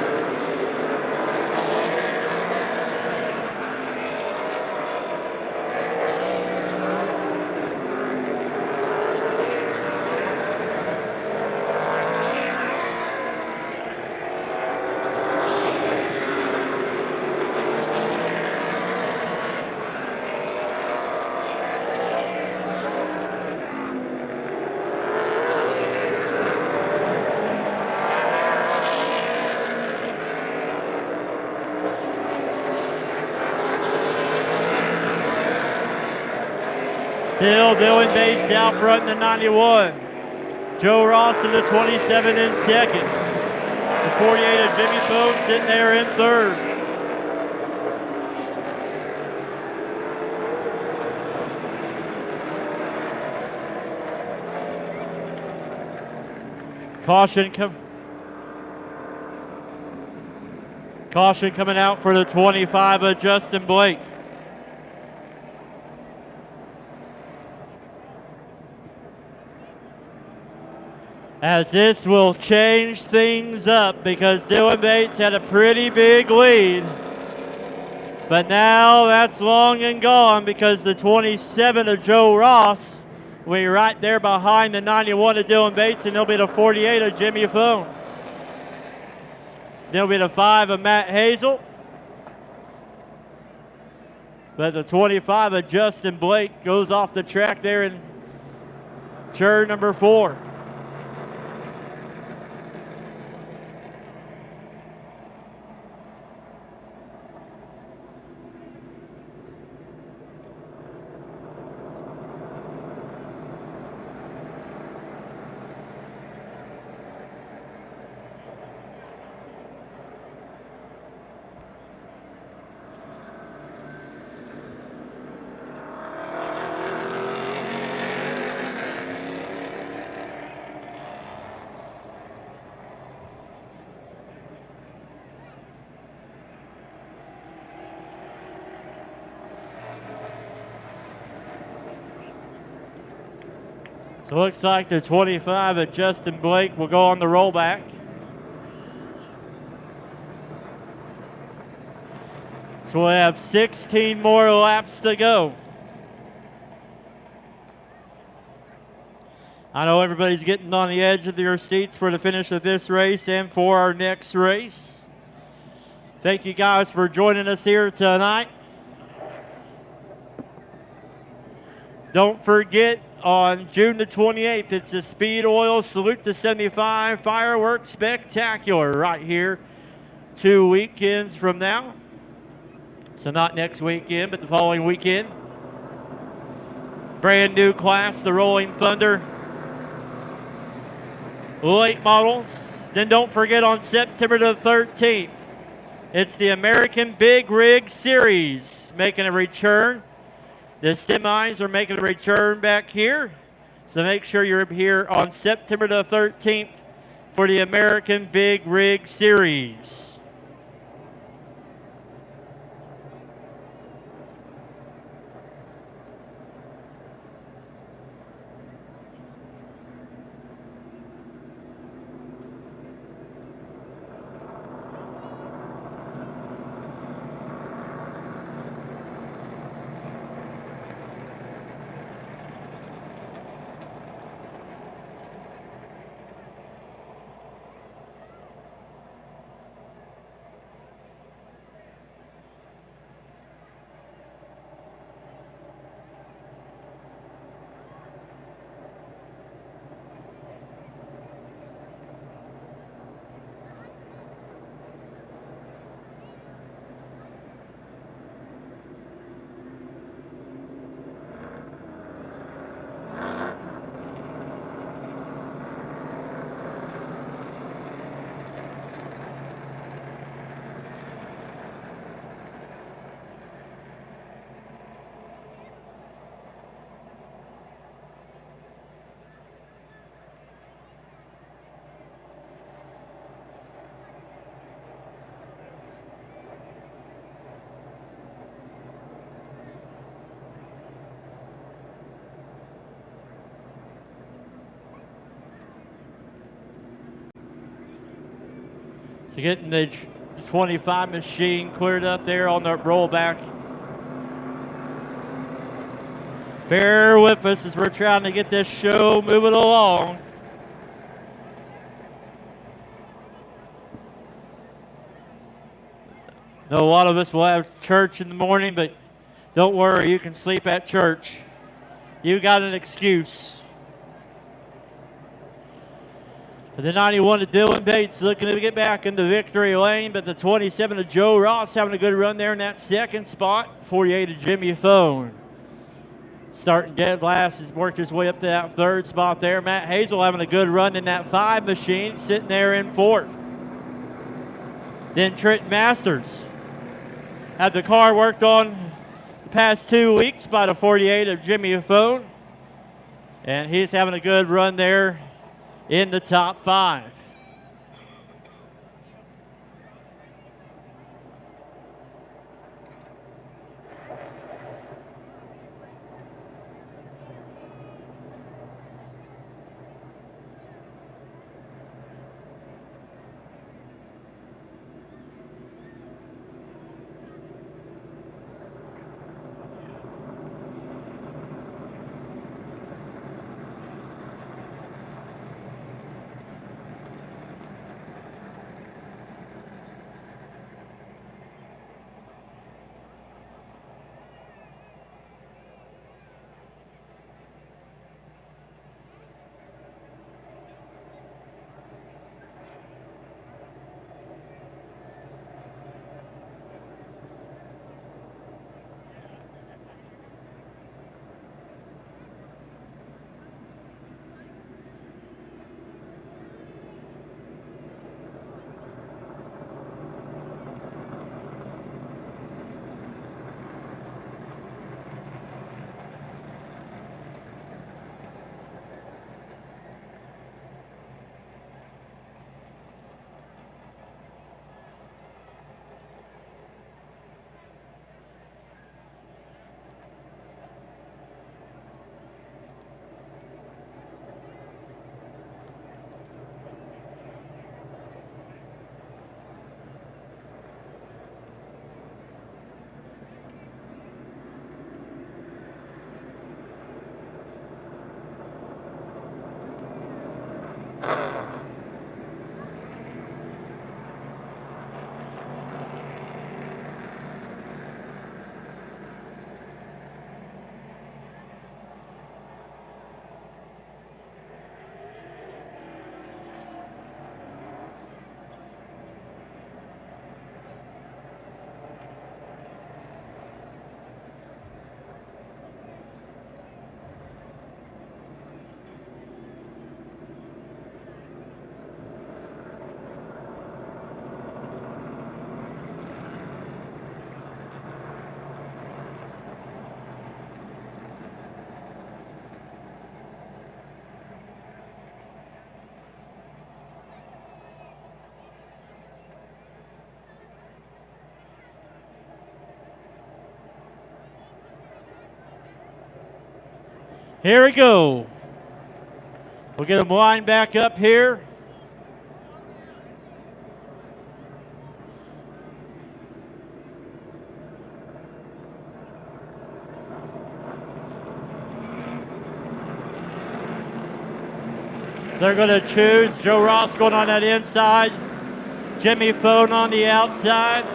Still Dylan Bates out front in the 91. Joe Ross in the 27 in second. The 48 of Jimmy Fogue sitting there in third. Caution coming out for the 25 of Justin Blake. As this will change things up because Dylan Bates had a pretty big lead. But now that's long and gone because the 27 of Joe Ross will be right there behind the 91 of Dylan Bates, and there'll be the 48 of Jimmy Fogue. There'll be the 5 of Matt Hazel. But the 25 of Justin Blake goes off the track there in turn number 4. So it looks like the 25 of Justin Blake will go on the rollback. So we'll have 16 more laps to go. I know everybody's getting on the edge of their seats for the finish of this race and for our next race. Thank you guys for joining us here tonight. Don't forget, on June the 28th, it's the Speed Oil Salute to 75 Fireworks Spectacular right here 2 weekends from now. So not next weekend, but the following weekend. Brand new class, the Rolling Thunder late models. Then don't forget on September the 13th, it's the American Big Rig Series making a return. The semis are making a return back here. So make sure you're here on September the 13th for the American Big Rig Series. So getting the 25 machine cleared up there on the rollback. Bear with us as we're trying to get this show moving along. I know a lot of us will have church in the morning, but don't worry, you can sleep at church. You got an excuse. For the 91 of Dylan Bates looking to get back into victory lane, but the 27 of Joe Ross having a good run there in that second spot. 48 of Jimmy Fogue. starting dead last, has worked his way up to that third spot there. Matt Hazel having a good run in that 5 machine, sitting there in 4th. Then Trent Masters had the car worked on the past 2 weeks by the 48 of Jimmy Fone, and he's having a good run there in the top 5. Here we go. We'll get them lined back up here. They're going to choose Joe Ross going on that inside, Jimmy Fone on the outside,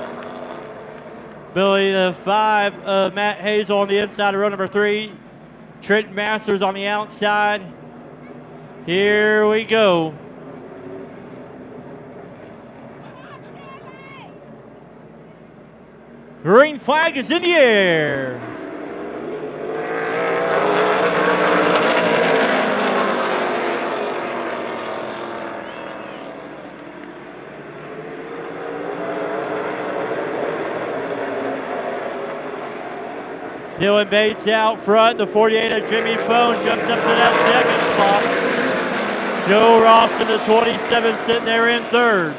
Billy the 5, Matt Hazel on the inside of row number 3, Trent Masters on the outside. Here we go. Green flag is in the air. Dylan Bates out front. The 48 of Jimmy Fone jumps up to that second spot. Joe Ross in the 27 sitting there in third.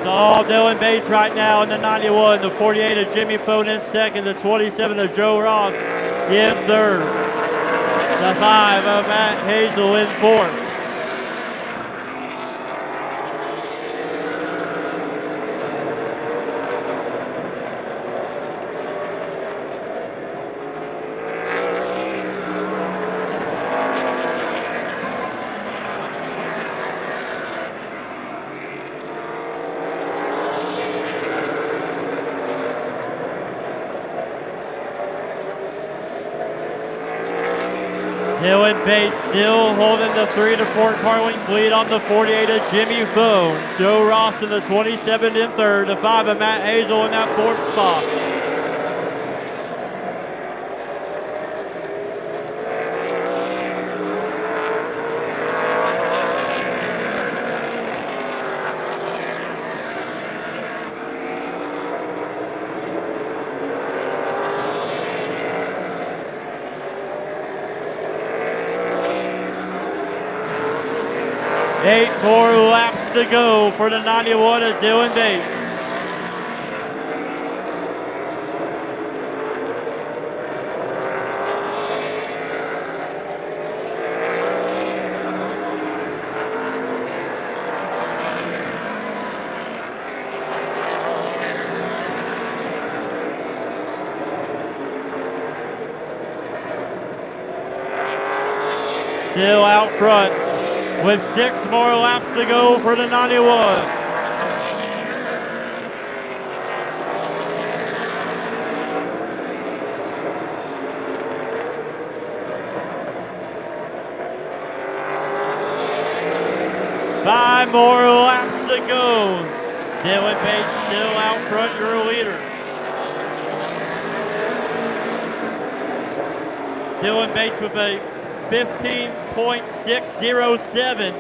All Dylan Bates right now in the 91, the 48 of Jimmy Fone in second, the 27 of Joe Ross in third, the 5 of Matt Hazel in fourth. Dylan Bates still holding the 3 to 4 car length lead on the 48 of Jimmy Phone. Joe Ross in the 27 in third, the 5 of Matt Hazel in that fourth spot. Eight more laps to go for the 91 of Dylan Bates. Still out front with 6 more laps to go for the 91. Five more laps to go. Dylan Bates still out front, your leader. Dylan Bates with a 15.607.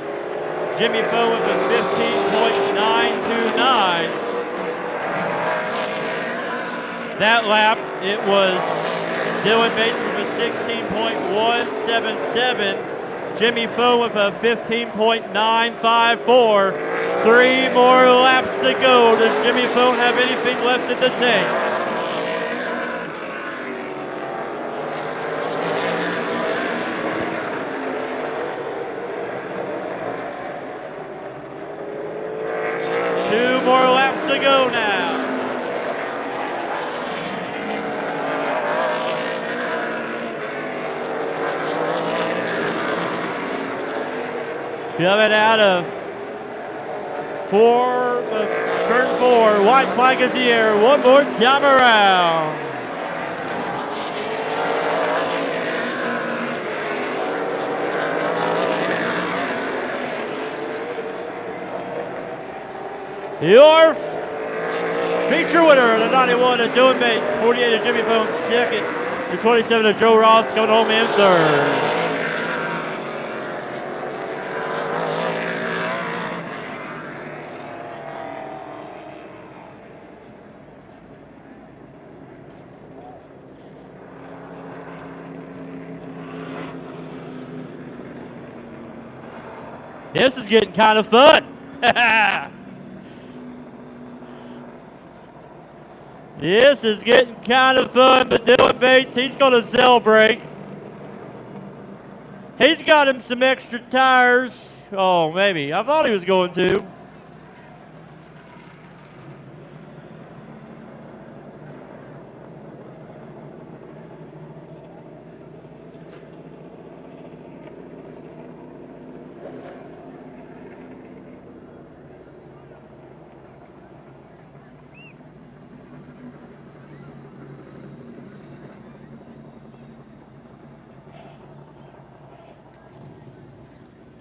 Jimmy Foe with a 15.929. That lap, it was Dylan Bates with a 16.177. Jimmy Foe with a 15.954. 3 more laps to go. Does Jimmy Foe have anything left in the tank? More laps to go now. Coming out of turn 4, white flag is the air. One more time around. Your feature winner, the 91 of Dylan Bates, 48 of Jimmy Phone second, the 27 of Joe Ross coming home in third. This is getting kind of fun. This is getting kind of fun, but Dylan Bates, he's going to celebrate. He's got him some extra tires. Oh, maybe. I thought he was going to.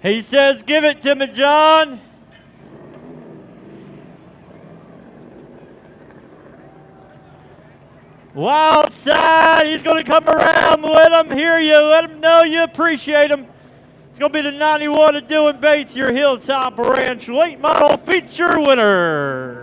He says, give it to me, John. Wild side, he's going to come around. Let him hear you. Let him know you appreciate him. It's going to be the 91 of Dylan Bates, your Hilltop Ranch late model feature winner.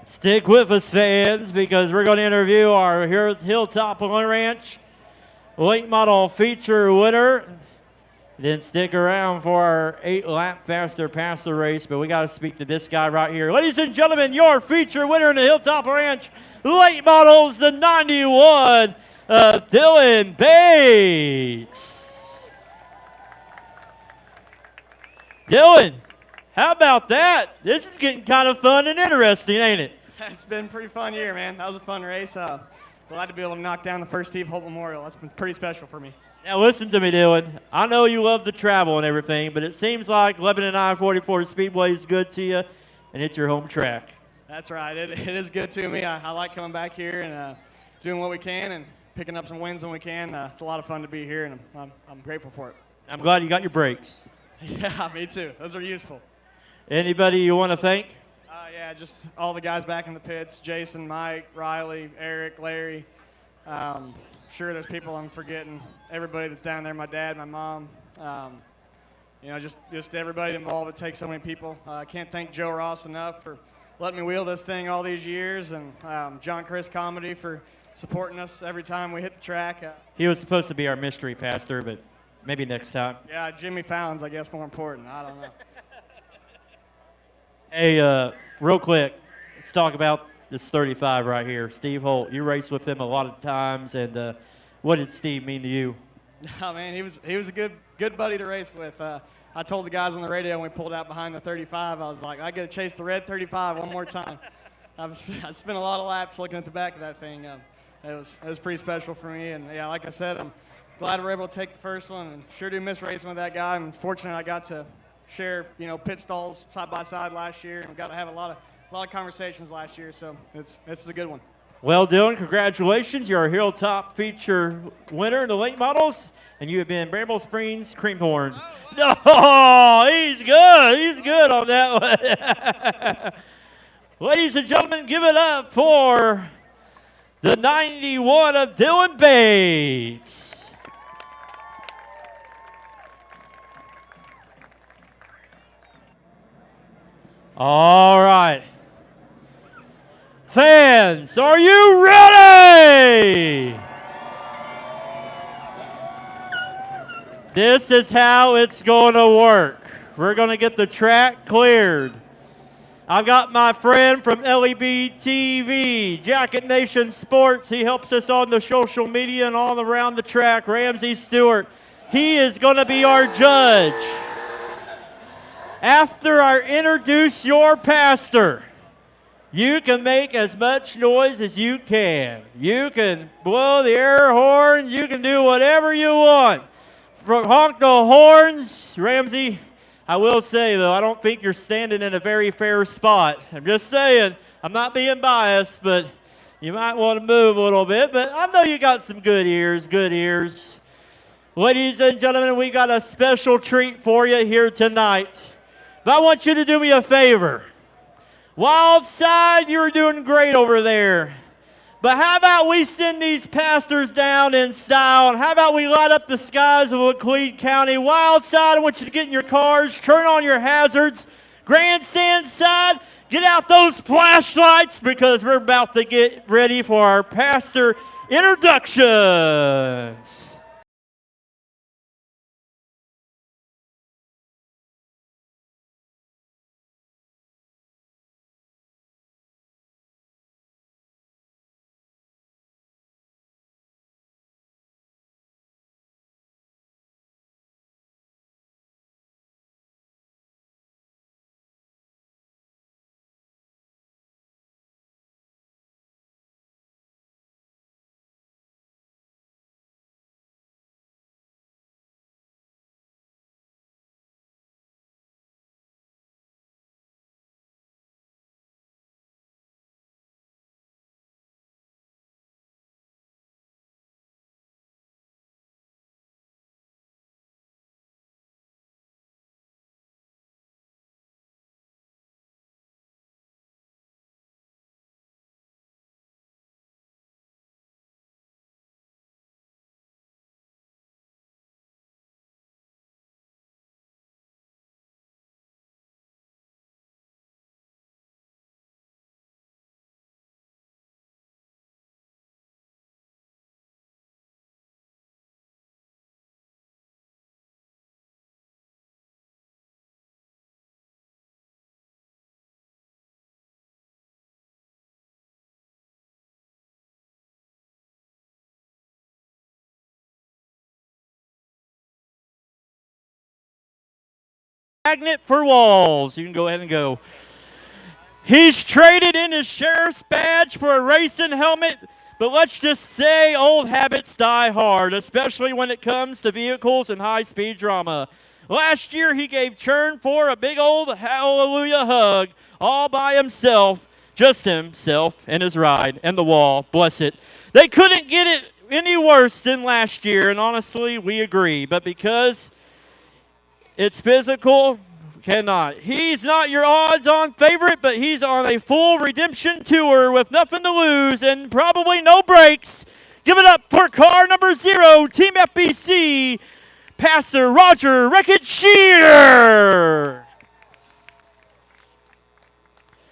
Stick with us, fans, because we're going to interview our Hilltop Ranch late model feature winner. Then stick around for our 8-lap faster passer race, but we got to speak to this guy right here. Ladies and gentlemen, your feature winner in the Hilltop Ranch late models, the 91 of Dylan Bates. Dylan, how about that? This is getting kind of fun and interesting, ain't it? It's been a pretty fun year, man. That was a fun race. Glad to be able to knock down the first Steve Holt Memorial. That's been pretty special for me. Now listen to me, Dylan. I know you love to travel and everything, but it seems like Lebanon I-44 Speedway is good to you, and it's your home track. That's right. It is good to me. I like coming back here and doing what we can and picking up some wins when we can. It's a lot of fun to be here, and I'm grateful for it. I'm glad you got your brakes. Yeah, me too. Those are useful. Anybody you want to thank? Yeah, just all the guys back in the pits, Jason, Mike, Riley, Eric, Larry. Sure there's people I'm forgetting. Everybody that's down there, my dad, my mom. You know, just everybody involved. It takes so many people. I can't thank Joe Ross enough for letting me wheel this thing all these years, and John Chris Comedy for supporting us every time we hit the track. He was supposed to be our mystery pastor, but maybe next time. Yeah, Jimmy Fallon's, I guess, more important. I don't know. Hey, real quick, let's talk about this 35 right here. Steve Holt, you raced with him a lot of times, and what did Steve mean to you? Oh, man, he was a good buddy to race with. I told the guys on the radio when we pulled out behind the 35, I was like, I got to chase the red 35 one more time. I spent a lot of laps looking at the back of that thing. It was pretty special for me, and yeah, like I said, I'm glad we're able to take the first one, and sure do miss racing with that guy. I'm fortunate I got to share, you know, pit stalls side by side last year, and we got to have a lot of conversations last year. So this is a good one. Well, Dylan, congratulations! You're a Hilltop feature winner in the late models, and you have been Bramble Springs Creamhorn. No, he's good. He's good on that one. Ladies and gentlemen, give it up for the 91 of Dylan Bates. All right. Fans, are you ready? This is how it's going to work. We're going to get the track cleared. I've got my friend from LEB TV, Jacket Nation Sports. He helps us on the social media and all around the track. Ramsey Stewart. He is going to be our judge. After I introduce your pastor, you can make as much noise as you can. You can blow the air horn. You can do whatever you want. Honk the horns. Ramsey, I will say, though, I don't think you're standing in a very fair spot. I'm just saying. I'm not being biased, but you might want to move a little bit. But I know you got some good ears, good ears. Ladies and gentlemen, we got a special treat for you here tonight. But I want you to do me a favor. Wild side, you're doing great over there. But how about we send these pastors down in style, and how about we light up the skies of Laclede County? Wild side, I want you to get in your cars, turn on your hazards. Grandstand side, get out those flashlights because we're about to get ready for our pastor introductions. magnet for walls. You can go ahead and go. He's traded in his sheriff's badge for a racing helmet, but let's just say old habits die hard, especially when it comes to vehicles and high-speed drama. Last year, he gave Turn 4 a big old hallelujah hug all by himself, just himself and his ride and the wall. Bless it. They couldn't get it any worse than last year, and honestly, we agree. But because it's physical, cannot. He's not your odds-on favorite, but he's on a full redemption tour with nothing to lose and probably no brakes. Give it up for car number 0, Team FBC, Pastor Roger Rickett-Shear.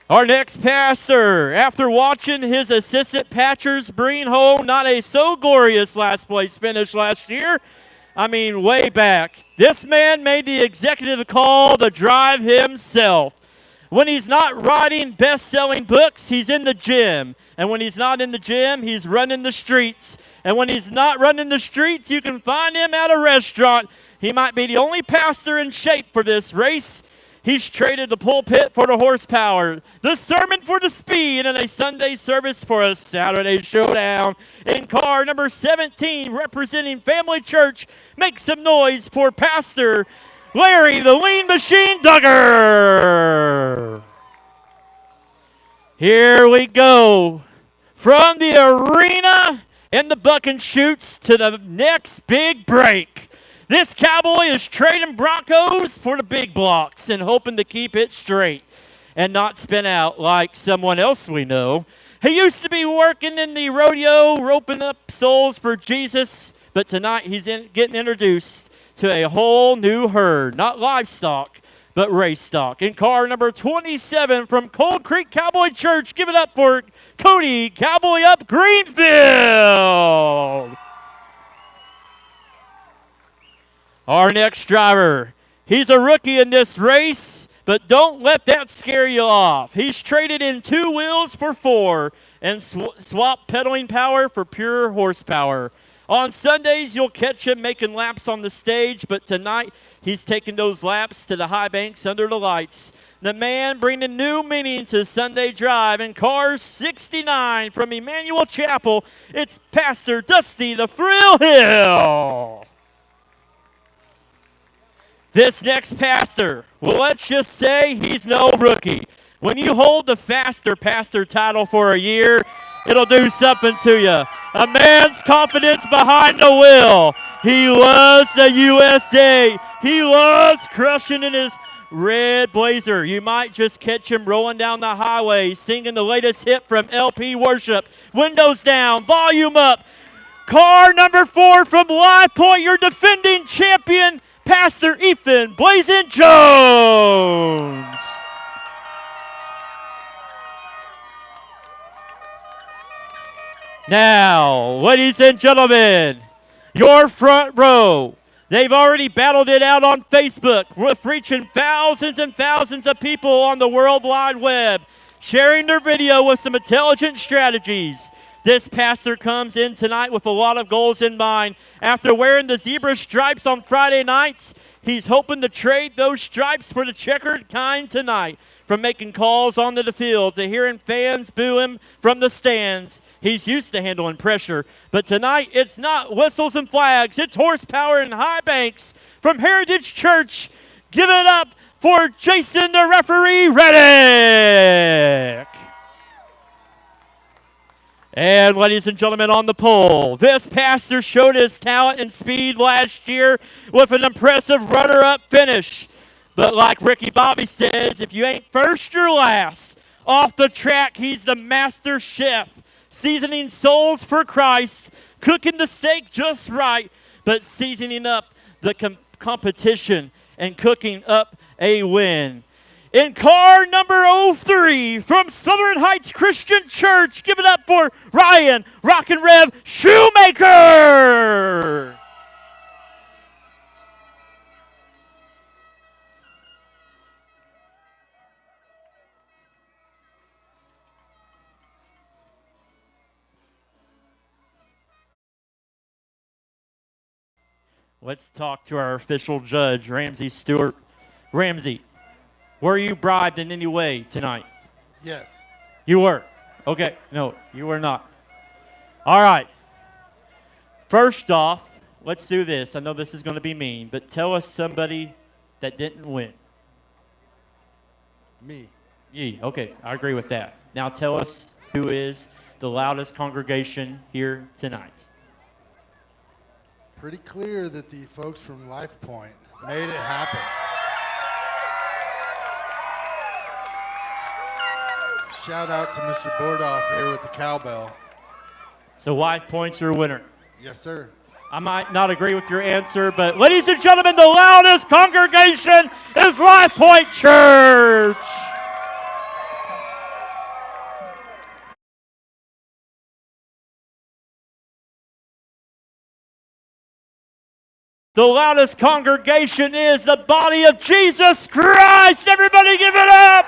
Our next pastor, after watching his assistant Patchers bring home not a so glorious last place finish last year, I mean way back, this man made the executive call to drive himself. When he's not writing best-selling books, he's in the gym. And when he's not in the gym, he's running the streets. And when he's not running the streets, you can find him at a restaurant. He might be the only pastor in shape for this race. He's traded the pulpit for the horsepower, the sermon for the speed, and a Sunday service for a Saturday showdown. In car number 17, representing Family Church, make some noise for Pastor Larry the Lean Machine Duggar. Here we go. From the arena and the buck and shoots to the next big break. This cowboy is trading Broncos for the big blocks and hoping to keep it straight and not spin out like someone else we know. He used to be working in the rodeo, roping up souls for Jesus, but tonight he's getting introduced to a whole new herd, not livestock, but race stock. In car number 27 from Cold Creek Cowboy Church, give it up for Cody Cowboy Up Greenfield. Our next driver, he's a rookie in this race, but don't let that scare you off. He's traded in 2 wheels for 4 and swapped pedaling power for pure horsepower. On Sundays, you'll catch him making laps on the stage, but tonight he's taking those laps to the high banks under the lights. The man bringing new meaning to Sunday Drive. In car 69 from Emmanuel Chapel, it's Pastor Dusty the Thrill Hill. This next pastor, well, let's just say he's no rookie. When you hold the faster pastor title for a year, it'll do something to you. A man's confidence behind the wheel. He loves the USA. He loves crushing in his red blazer. You might just catch him rolling down the highway, singing the latest hit from LP Worship. Windows down, volume up. Car number 4 from Live Point, your defending champion, Pastor Ethan Blazin' Jones. Now, ladies and gentlemen, your front row. They've already battled it out on Facebook, with reaching thousands and thousands of people on the World Wide Web, sharing their video with some intelligent strategies. This pastor comes in tonight with a lot of goals in mind. After wearing the zebra stripes on Friday nights, he's hoping to trade those stripes for the checkered kind tonight. From making calls onto the field to hearing fans boo him from the stands, he's used to handling pressure. But tonight, it's not whistles and flags. It's horsepower and high banks. From Hermitage Church, give it up for Jason the referee Reddick. And ladies and gentlemen, on the pole, this pastor showed his talent and speed last year with an impressive runner-up finish. But like Ricky Bobby says, if you ain't first, you're last. Off the track, he's the master chef, seasoning souls for Christ, cooking the steak just right, but seasoning up the competition and cooking up a win. In car number 03 from Southern Heights Christian Church, give it up for Ryan Rock and Rev Shoemaker. Let's talk to our official judge, Ramsey Stewart. Ramsey, were you bribed in any way tonight? Yes. You were. Okay. No, you were not. All right. First off, let's do this. I know this is going to be mean, but tell us somebody that didn't win. Me. Ye. Okay, I agree with that. Now tell us who is the loudest congregation here tonight. Pretty clear that the folks from Life Point made it happen. Shout out to Mr. Bordoff here with the cowbell. So Life Point's your winner. Yes, sir. I might not agree with your answer, but ladies and gentlemen, the loudest congregation is Life Point Church. The loudest congregation is the body of Jesus Christ. Everybody give it up.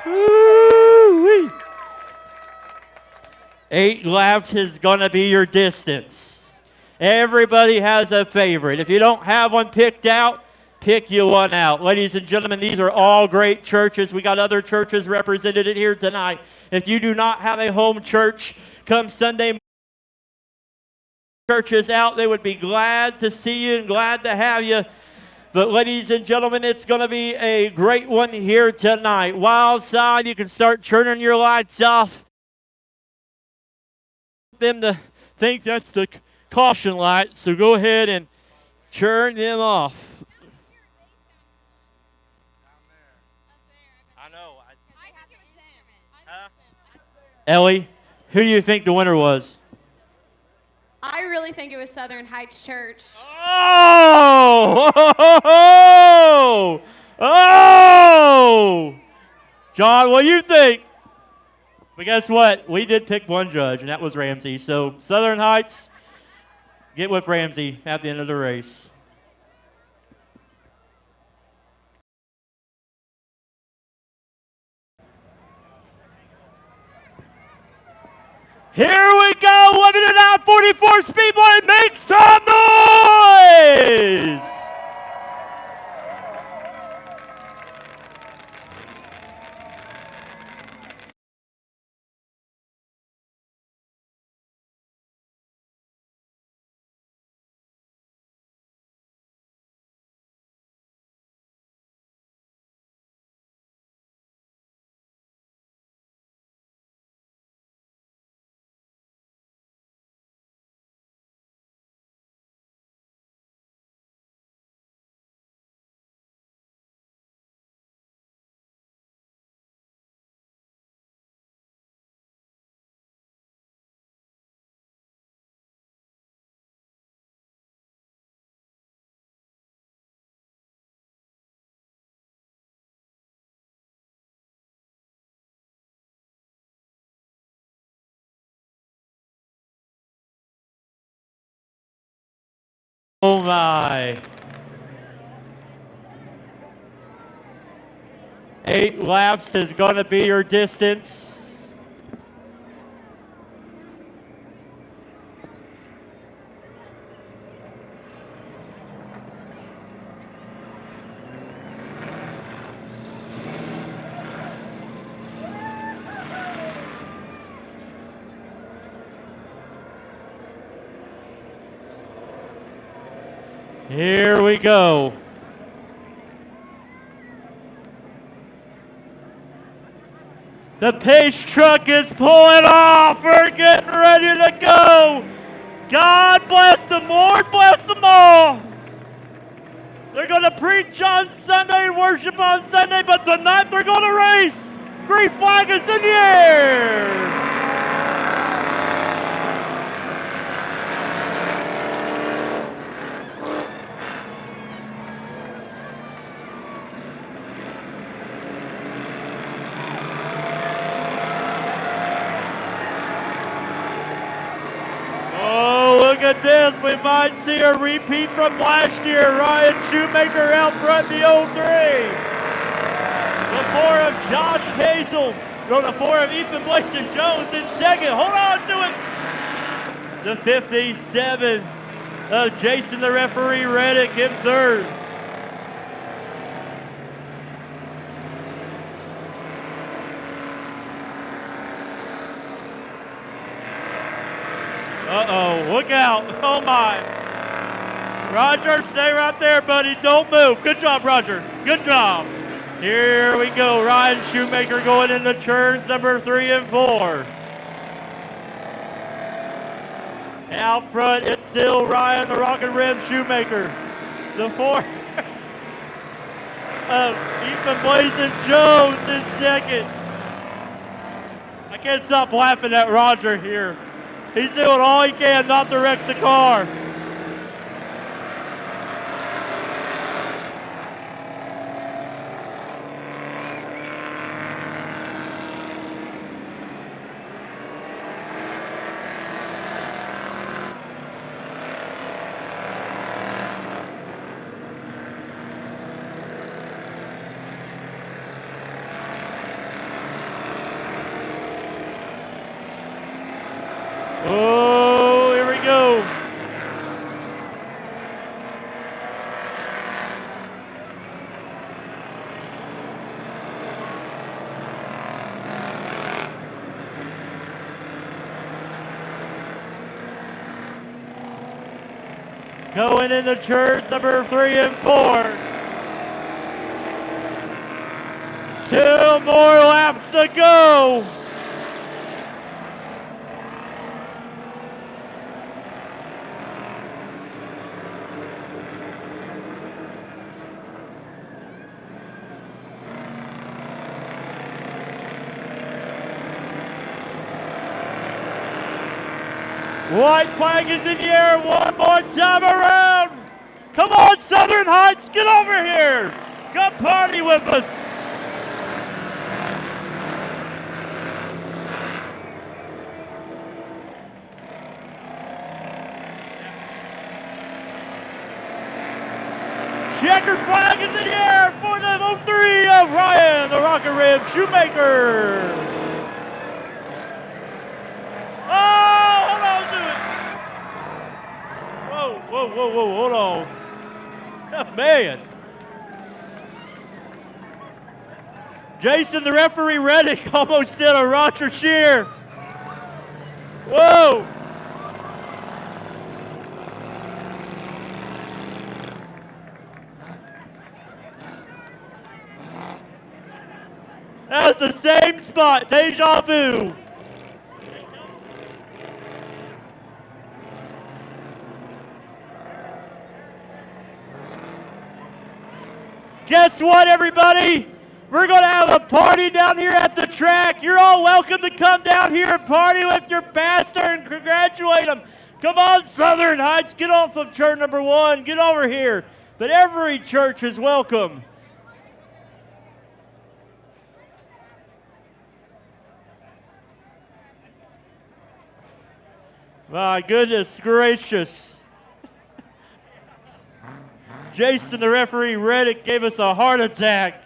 Woo-wee. 8 laps is going to be your distance. Everybody has a favorite. If you don't have one picked out, pick you one out. Ladies and gentlemen, these are all great churches. We got other churches represented in here tonight. If you do not have a home church, come Sunday churches out. They would be glad to see you and glad to have you. But ladies and gentlemen, it's going to be a great one here tonight. Wild side, you can start turning your lights off. Them to think that's the caution light, so go ahead and turn them off. I know. Ellie, who do you think the winner was? I really think it was Southern Heights Church. Oh! Oh! Oh! John, what do you think? But guess what? We did pick one judge, and that was Ramsey. So Southern Heights, get with Ramsey at the end of the race. Here we go, living it out, I-44 Speedway, make some noise! Oh my. 8 laps is going to be your distance. Here we go. The pace truck is pulling off. We're getting ready to go. God bless them, Lord bless them all. They're going to preach on Sunday, worship on Sunday, but tonight they're going to race. Green flag is in the air. Look at this, we might see a repeat from last year. Ryan Shoemaker out front in the 03. The 4 of Josh Hazel. No, the 4 of Ethan Blason Jones in second. Hold on to it. The 57 of Jason the referee Reddick in third. Uh-oh, look out. Oh, my. Roger, stay right there, buddy. Don't move. Good job, Roger. Good job. Here we go. Ryan Shoemaker going into turns number 3 and 4. Out front, it's still Ryan the Rocket Rim Shoemaker. The 4 of Ethan Blazing Jones in second. I can't stop laughing at Roger here. He's doing all he can not to wreck the car. Oh, here we go. Going into turns number 3 and 4. 2 more laps to go. White flag is in the air one more time around. Come on, Southern Heights, get over here. Come party with us. Checkered flag is in the air for the 3 of Ryan, the Rocket Rib Shoemaker. Whoa, hold on. Oh, man. Jason, the referee, Reddick, almost did a Roger Shear. Whoa. That's the same spot, deja vu. Guess what, everybody? We're going to have a party down here at the track. You're all welcome to come down here and party with your pastor and congratulate him. Come on, Southern Heights, get off of turn number 1. Get over here. But every church is welcome. My goodness gracious. Jason, the referee, Reddick, gave us a heart attack.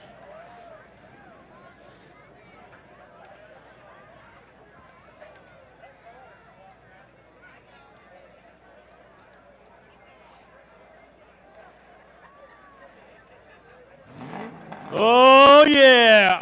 Oh, yeah.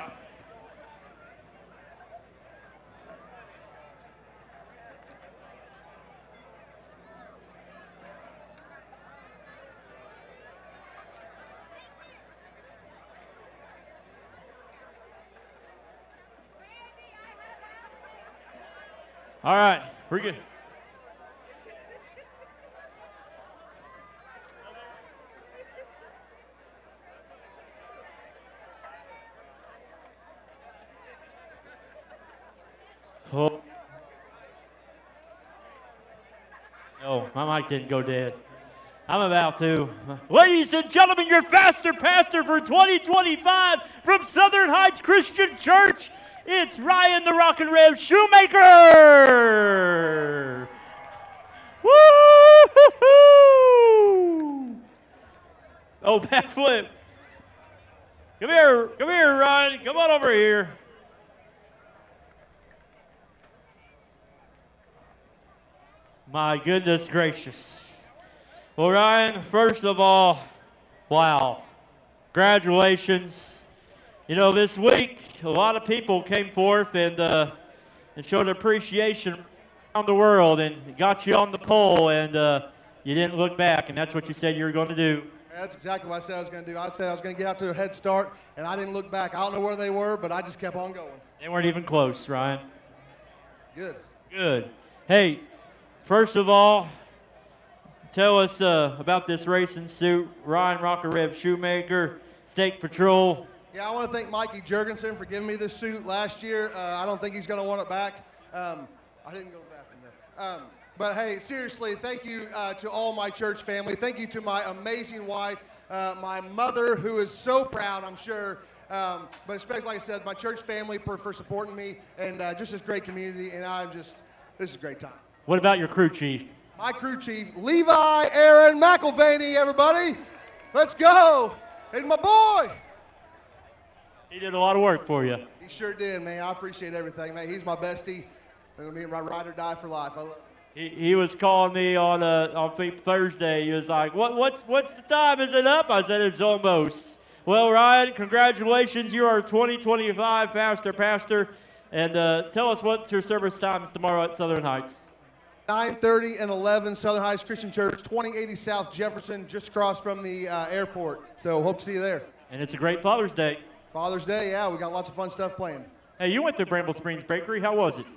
All right, we're good. Oh. No, my mic didn't go dead. I'm about to. Ladies and gentlemen, your faster pastor for 2025 from Southern Heights Christian Church. It's Ryan the Rockin' Rev Shoemaker! Woo-hoo-hoo! Oh, backflip. Come here, Ryan. Come on over here. My goodness gracious. Well, Ryan, first of all, wow. Congratulations. You know, this week, a lot of people came forth and showed appreciation around the world and got you on the pole, and you didn't look back, and that's what you said you were going to do. That's exactly what I said I was going to do. I said I was going to get out to a head start, and I didn't look back. I don't know where they were, but I just kept on going. They weren't even close, Ryan. Good. Good. Hey, first of all, tell us about this racing suit. Ryan Rockerev Shoemaker, State Patrol. Yeah, I want to thank Mikey Jurgensen for giving me this suit last year. I don't think he's going to want it back. I didn't go to the bathroom though. But hey, seriously, thank you to all my church family. Thank you to my amazing wife, my mother, who is so proud, I'm sure. But especially, like I said, my church family for supporting me, and just this great community. And this is a great time. What about your crew chief? My crew chief, Levi Aaron McElvaney, everybody. Let's go. And my boy. He did a lot of work for you. He sure did, man. I appreciate everything, man. He's my bestie. Me and my ride or die for life. I love He was calling me on Thursday. He was like, what's the time? Is it up? I said, it's almost. Well, Ryan, congratulations. You are a 2025 Faster Pastor. And tell us what your service time is tomorrow at Southern Heights. 9:30 and 11, Southern Heights Christian Church, 2080 South Jefferson, just across from the airport. So hope to see you there. And it's a great Father's Day. Father's Day, yeah. We got lots of fun stuff playing. Hey, you went to Bramble Springs Bakery. How was it?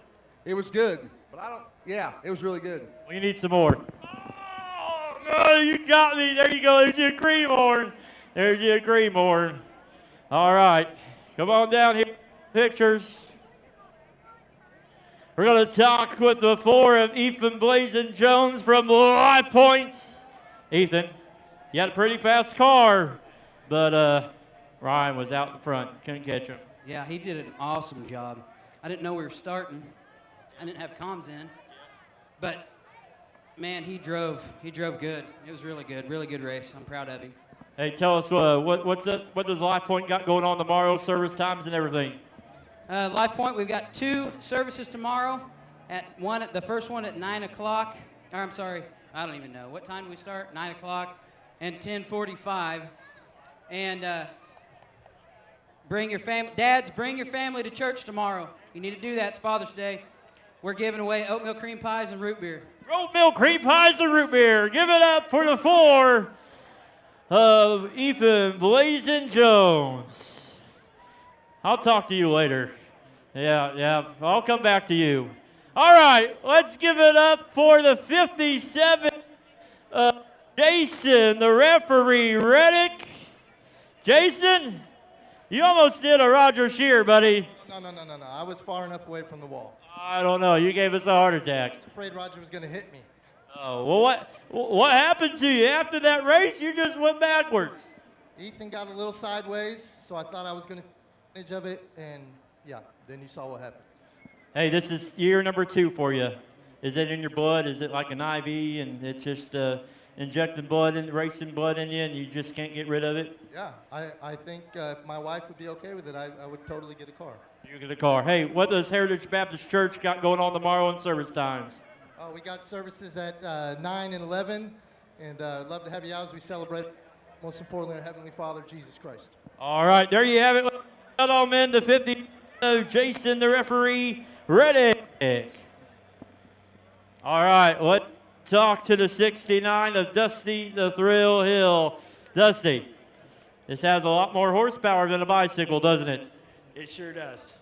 It was good. But yeah, it was really good. Well, you need some more. Oh, no, you got me. There you go. There's your creamhorn. There's your creamhorn. All right. Come on down here. Pictures. We're going to talk with the 4 of Ethan Blazin' Jones from Live Points. Ethan, you had a pretty fast car, but Ryan was out in front. Couldn't catch him. Yeah, he did an awesome job. I didn't know we were starting. I didn't have comms in, but man, he drove good. It was really good race. I'm proud of him. Hey, tell us what does Live Point got going on tomorrow, service times and everything. Live Point, we've got 2 services tomorrow. The first one at 9 o'clock. Or I'm sorry, I don't even know. What time do we start? 9 o'clock and 10:45. And bring your family. Dads, bring your family to church tomorrow. You need to do that. It's Father's Day. We're giving away oatmeal cream pies and root beer. Oatmeal cream pies and root beer. Give it up for the 4 of Ethan Blazin' Jones. I'll talk to you later. Yeah, I'll come back to you. All right, let's give it up for the 57, Jason, the referee, Reddick. Jason, you almost did a Roger Shear, buddy. No. I was far enough away from the wall. I don't know. You gave us a heart attack. I was afraid Roger was going to hit me. Oh, well, what happened to you? After that race, you just went backwards. Ethan got a little sideways, so I thought I was going to take advantage of it, and yeah, then you saw what happened. Hey, this is year number 2 for you. Is it in your blood? Is it like an IV, and it's just injecting blood and racing blood in you, and you just can't get rid of it? Yeah, I think if my wife would be okay with it, I would totally get a car. You get a car. Hey, what does Heritage Baptist Church got going on tomorrow in service times? We got services at 9 and 11, and love to have you out as we celebrate, most importantly, our Heavenly Father, Jesus Christ. All right, there you have it. Gentlemen, the 50, Jason, the referee, Reddick. All right, let's talk to the 69 of Dusty, the Thrill Hill. Dusty, this has a lot more horsepower than a bicycle, doesn't it? It sure does.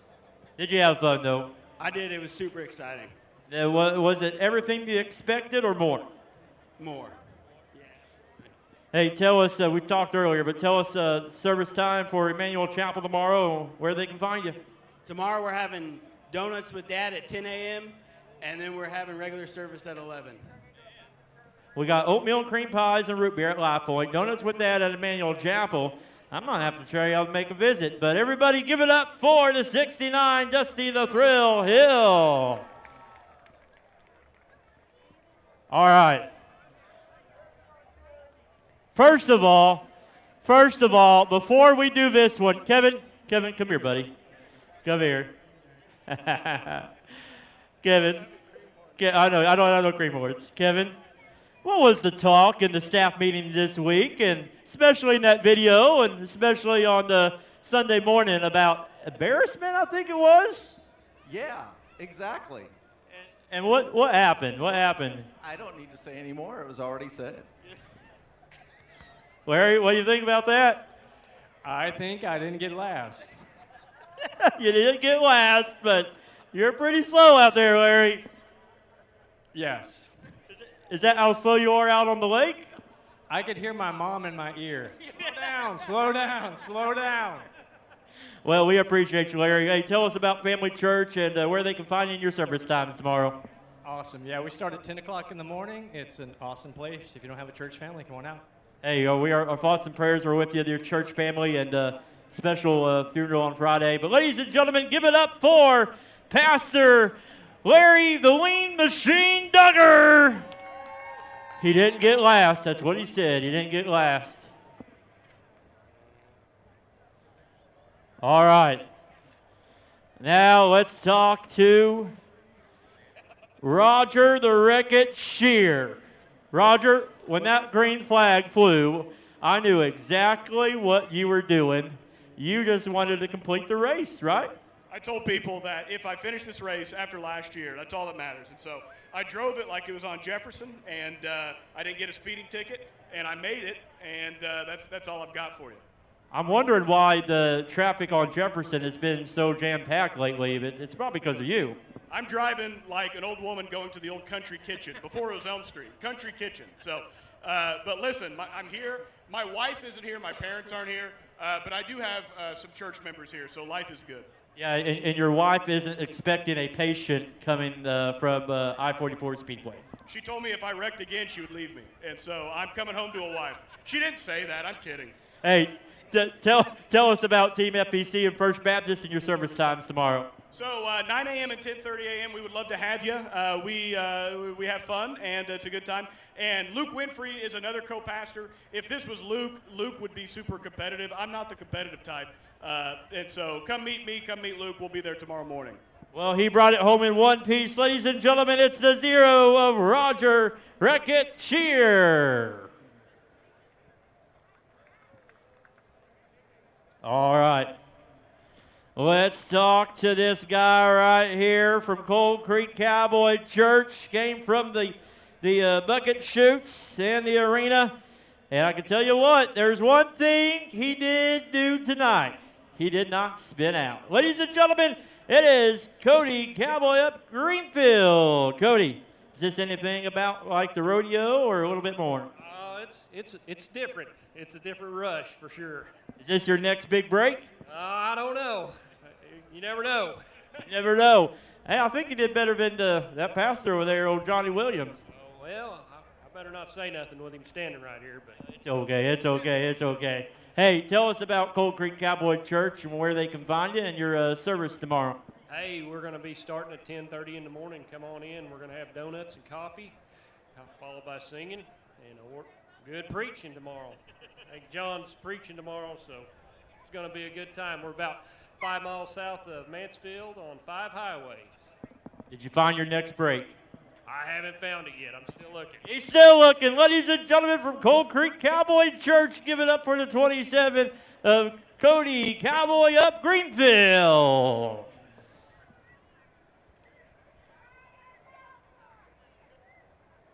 Did you have fun, though? I did. It was super exciting. Was it everything you expected or more? More. Hey, tell us, we talked earlier, but tell us service time for Emmanuel Chapel tomorrow, where they can find you. Tomorrow we're having donuts with Dad at 10 a.m., and then we're having regular service at 11. We got oatmeal and cream pies and root beer at Live Point, donuts with Dad at Emmanuel Chapel. I'm going to have to try out and make a visit, but everybody give it up for the 69, Dusty the Thrill Hill. All right. First of all, before we do this one, Kevin, come here, buddy. Come here. Kevin, I know cream horns. Kevin, what was the talk in the staff meeting this week, and especially in that video, and especially on the Sunday morning about embarrassment, I think it was? Yeah, exactly. And what happened? What happened? I don't need to say any more. It was already said. Larry, what do you think about that? I think I didn't get last. You didn't get last, but you're pretty slow out there, Larry. Yes. Is that how slow you are out on the lake? I could hear my mom in my ear. Slow down, slow down, slow down. Well, we appreciate you, Larry. Hey, tell us about Family Church and where they can find you in your service times tomorrow. Awesome. Yeah, we start at 10 o'clock in the morning. It's an awesome place. If you don't have a church family, come on out. Hey, our thoughts and prayers are with you, your church family, and special funeral on Friday. But ladies and gentlemen, give it up for Pastor Larry the Lean Machine Duggar. He didn't get last. That's what he said. He didn't get last. All right. Now let's talk to Roger the Wreck-It Shear. Roger, when that green flag flew, I knew exactly what you were doing. You just wanted to complete the race, right? I told people that if I finish this race after last year, that's all that matters. And so I drove it like it was on Jefferson, and I didn't get a speeding ticket, and I made it, and that's all I've got for you. I'm wondering why the traffic on Jefferson has been so jam-packed lately, but it's probably because of you. I'm driving like an old woman going to the old country kitchen before it was Elm Street, country kitchen. So, but listen, I'm here. My wife isn't here. My parents aren't here. But I do have some church members here, so life is good. Yeah, and your wife isn't expecting a patient coming from I-44 Speedway. She told me if I wrecked again, she would leave me. And so I'm coming home to a wife. She didn't say that. I'm kidding. Hey, tell us about Team FBC and First Baptist and your service times tomorrow. So 9 a.m. and 10:30 a.m. We would love to have you. We have fun, and it's a good time. And Luke Winfrey is another co-pastor. If this was Luke, Luke would be super competitive. I'm not the competitive type. And so come meet me, come meet Luke. We'll be there tomorrow morning. Well, he brought it home in one piece. Ladies and gentlemen, it's the 0 of Roger Wreck-It Shear. All right. Let's talk to this guy right here from Cold Creek Cowboy Church. Came from the bucket shoots and the arena. And I can tell you what, there's one thing he did do tonight. He did not spin out. Ladies and gentlemen, it is Cody Cowboy Up Greenfield. Cody, is this anything about like the rodeo or a little bit more? It's different. It's a different rush for sure. Is this your next big break? I don't know. You never know. You never know. Hey, I think you did better than that pastor over there, old Johnny Williams. Oh, well, I better not say nothing with him standing right here. But It's okay. It's okay. It's okay. Hey, tell us about Cold Creek Cowboy Church and where they can find you and your service tomorrow. Hey, we're going to be starting at 10:30 in the morning. Come on in. We're going to have donuts and coffee, followed by singing and good preaching tomorrow. Hey, John's preaching tomorrow, so it's going to be a good time. We're about 5 miles south of Mansfield on 5 highways. Did you find your next break? I haven't found it yet. I'm still looking. He's still looking. Ladies and gentlemen from Cold Creek Cowboy Church, give it up for the 27 of Cody Cowboy Up Greenfield.